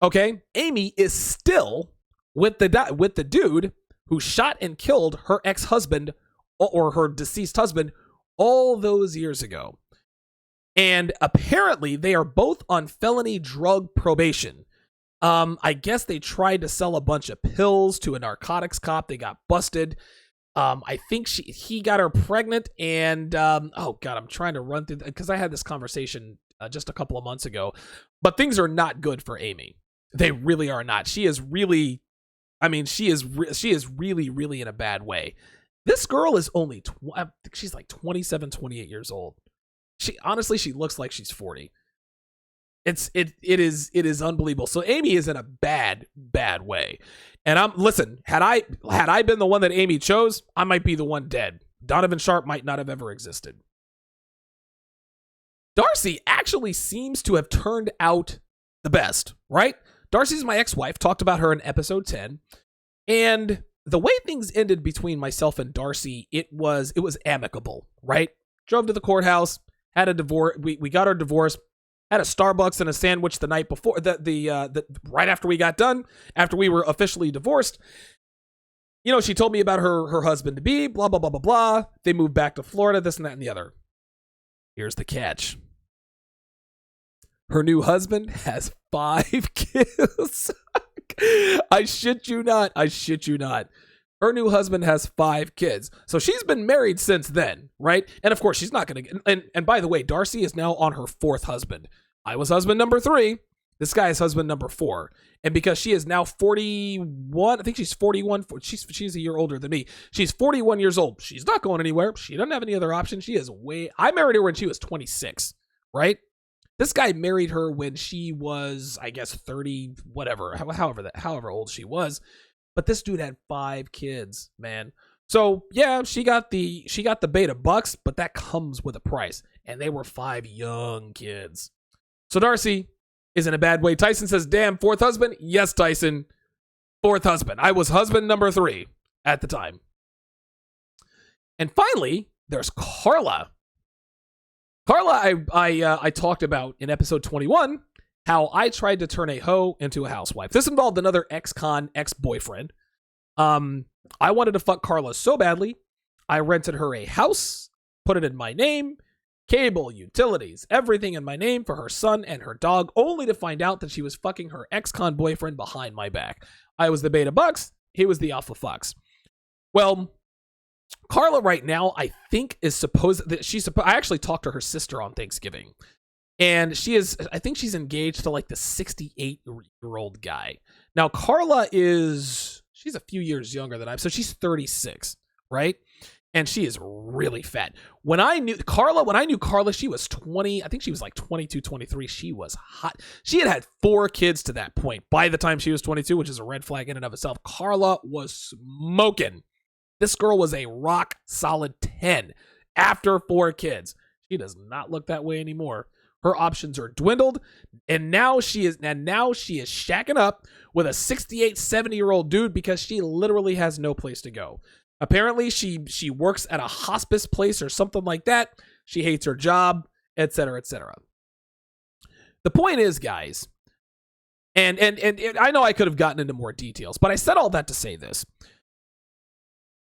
okay, Amy is still with the dude who shot and killed her ex-husband, or her deceased husband, all those years ago. And apparently they are both on felony drug probation. I guess they tried to sell a bunch of pills to a narcotics cop. They got busted. I think he got her pregnant, and oh god, I'm trying to run through because I had this conversation just a couple of months ago. But things are not good for Amy. They really are not. She is really, I mean, she is really, really in a bad way. This girl is only, I think she's like 27, 28 years old. She looks like she's 40. It is unbelievable. So Amy is in a bad way. And had I been the one that Amy chose, I might be the one dead. Donovan Sharp might not have ever existed. Darcy actually seems to have turned out the best, right? Darcy's my ex-wife, talked about her in episode 10. And the way things ended between myself and Darcy, it was amicable, right? Drove to the courthouse, had a divorce. We got our divorce, had a Starbucks and a sandwich the night before, right after we got done, after we were officially divorced. You know, she told me about her husband-to-be, blah, blah, blah, blah, blah. They moved back to Florida, this and that and the other. Here's the catch. Her new husband has 5 kids. I shit you not. Her new husband has 5 kids. So she's been married since then, right? And of course, she's not going to... And by the way, Darcy is now on her 4th husband. I was husband number 3. This guy is husband number 4. And because she is now 41, I think she's 41. She's a year older than me. She's 41 years old. She's not going anywhere. She doesn't have any other option. She is I married her when she was 26, right? This guy married her when she was, I guess, 30, whatever, however old she was. But this dude had 5 kids, man. So yeah, she got the beta bucks, but that comes with a price. And they were 5 young kids. So Darcy is in a bad way. Tyson says, damn, 4th husband? Yes, Tyson. 4th husband. I was husband number 3 at the time. And finally, there's Carla. Carla, I talked about in episode 21 how I tried to turn a hoe into a housewife. This involved another ex-con ex-boyfriend. I wanted to fuck Carla so badly, I rented her a house, put it in my name, cable, utilities, everything in my name for her son and her dog, only to find out that she was fucking her ex-con boyfriend behind my back. I was the beta bucks, he was the alpha fucks. Well, Carla right now, I think is I actually talked to her sister on Thanksgiving. And I think she's engaged to like the 68-year-old guy. Now, Carla she's a few years younger than I am, so she's 36, right? And she is really fat. When I knew Carla, she was 20. I think she was like 22, 23. She was hot. She had 4 kids to that point by the time she was 22, which is a red flag in and of itself. Carla was smoking. This girl was a rock solid 10 after 4 kids. She does not look that way anymore. Her options are dwindled, and now she is shacking up with a 68, 70-year-old dude because she literally has no place to go. Apparently, she works at a hospice place or something like that. She hates her job, etc., etc. The point is, guys, and I know I could have gotten into more details, but I said all that to say this.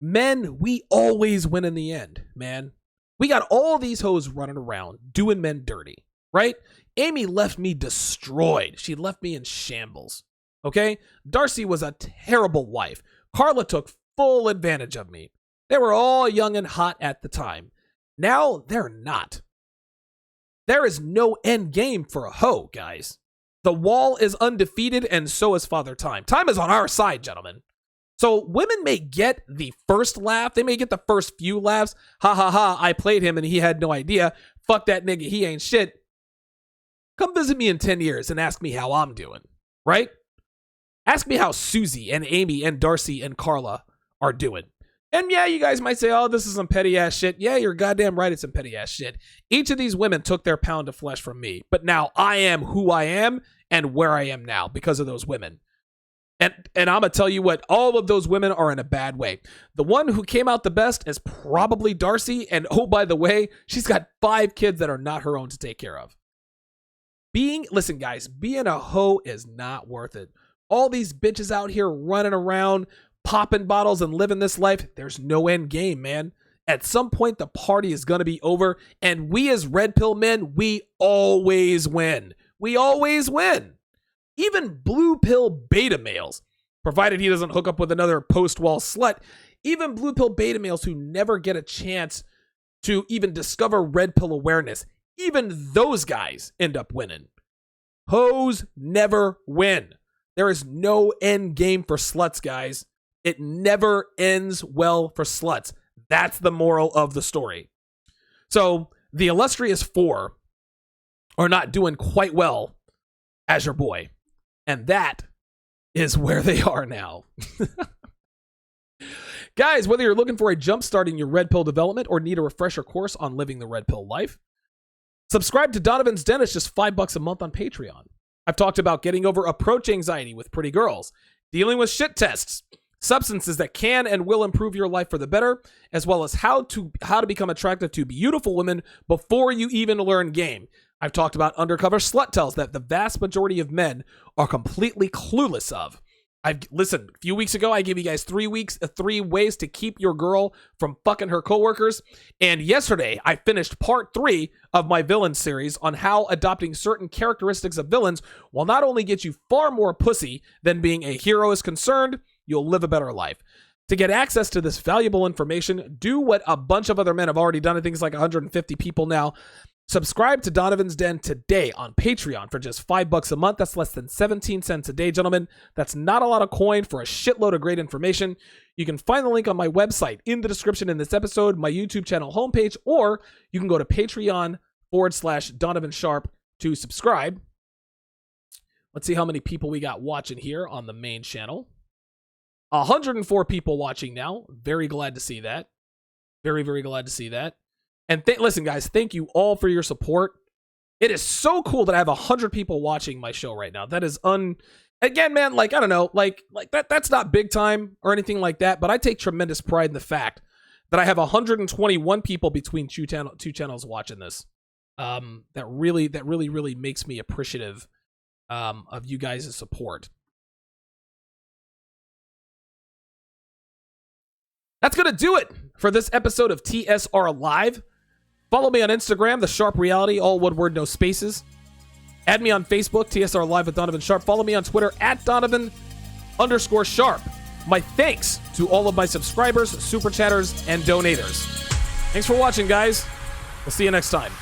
Men, we always win in the end, man. We got all these hoes running around doing men dirty, right? Amy left me destroyed. She left me in shambles, okay? Darcy was a terrible wife. Carla took full advantage of me. They were all young and hot at the time. Now they're not. There is no end game for a hoe, guys. The wall is undefeated, and so is Father Time. Time is on our side, gentlemen. So women may get the first laugh. They may get the first few laughs. Ha ha ha, I played him and he had no idea. Fuck that nigga, he ain't shit. Come visit me in 10 years and ask me how I'm doing, right? Ask me how Susie and Amy and Darcy and Carla are doing. And yeah, you guys might say, oh, this is some petty ass shit. Yeah, you're goddamn right, it's some petty ass shit. Each of these women took their pound of flesh from me. But now I am who I am and where I am now because of those women. And I'm going to tell you what, all of those women are in a bad way. The one who came out the best is probably Darcy. And oh, by the way, she's got 5 kids that are not her own to take care of. Listen, guys, being a hoe is not worth it. All these bitches out here running around, popping bottles and living this life, there's no end game, man. At some point, the party is going to be over, and we as red pill men, we always win. We always win. Even blue pill beta males, provided he doesn't hook up with another post-wall slut, even blue pill beta males who never get a chance to even discover red pill awareness, even those guys end up winning. Hoes never win. There is no end game for sluts, guys. It never ends well for sluts. That's the moral of the story. So the illustrious four are not doing quite well as your boy. And that is where they are now. Guys, whether you're looking for a jump start in your red pill development or need a refresher course on living the red pill life, subscribe to Donovan's Den. It's just $5 a month on Patreon. I've talked about getting over approach anxiety with pretty girls, dealing with shit tests, substances that can and will improve your life for the better, as well as how to become attractive to beautiful women before you even learn game. I've talked about undercover slut tells that the vast majority of men are completely clueless of. Listen, a few weeks ago, I gave you guys 3 ways to keep your girl from fucking her coworkers. And yesterday, I finished part 3 of my villain series on how adopting certain characteristics of villains will not only get you far more pussy than being a hero is concerned, you'll live a better life. To get access to this valuable information, do what a bunch of other men have already done. I think it's like 150 people now. Subscribe to Donovan's Den today on Patreon for just $5 a month. That's less than 17 cents a day, gentlemen. That's not a lot of coin for a shitload of great information. You can find the link on my website in the description in this episode, my YouTube channel homepage, or you can go to Patreon/Donovan Sharp to subscribe. Let's see how many people we got watching here on the main channel. 104 people watching now. Very glad to see that. Very, very glad to see that. And listen, guys, thank you all for your support. It is so cool that I have 100 people watching my show right now. That is again, man, like, I don't know, like that's not big time or anything like that, but I take tremendous pride in the fact that I have 121 people between two channels watching this. That really makes me appreciative of you guys' support. That's going to do it for this episode of TSR Live. Follow me on Instagram, The Sharp Reality, all one word, no spaces. Add me on Facebook, TSR Live with Donovan Sharp. Follow me on Twitter, @Donovan_Sharp. My thanks to all of my subscribers, super chatters, and donators. Thanks for watching, guys. We'll see you next time.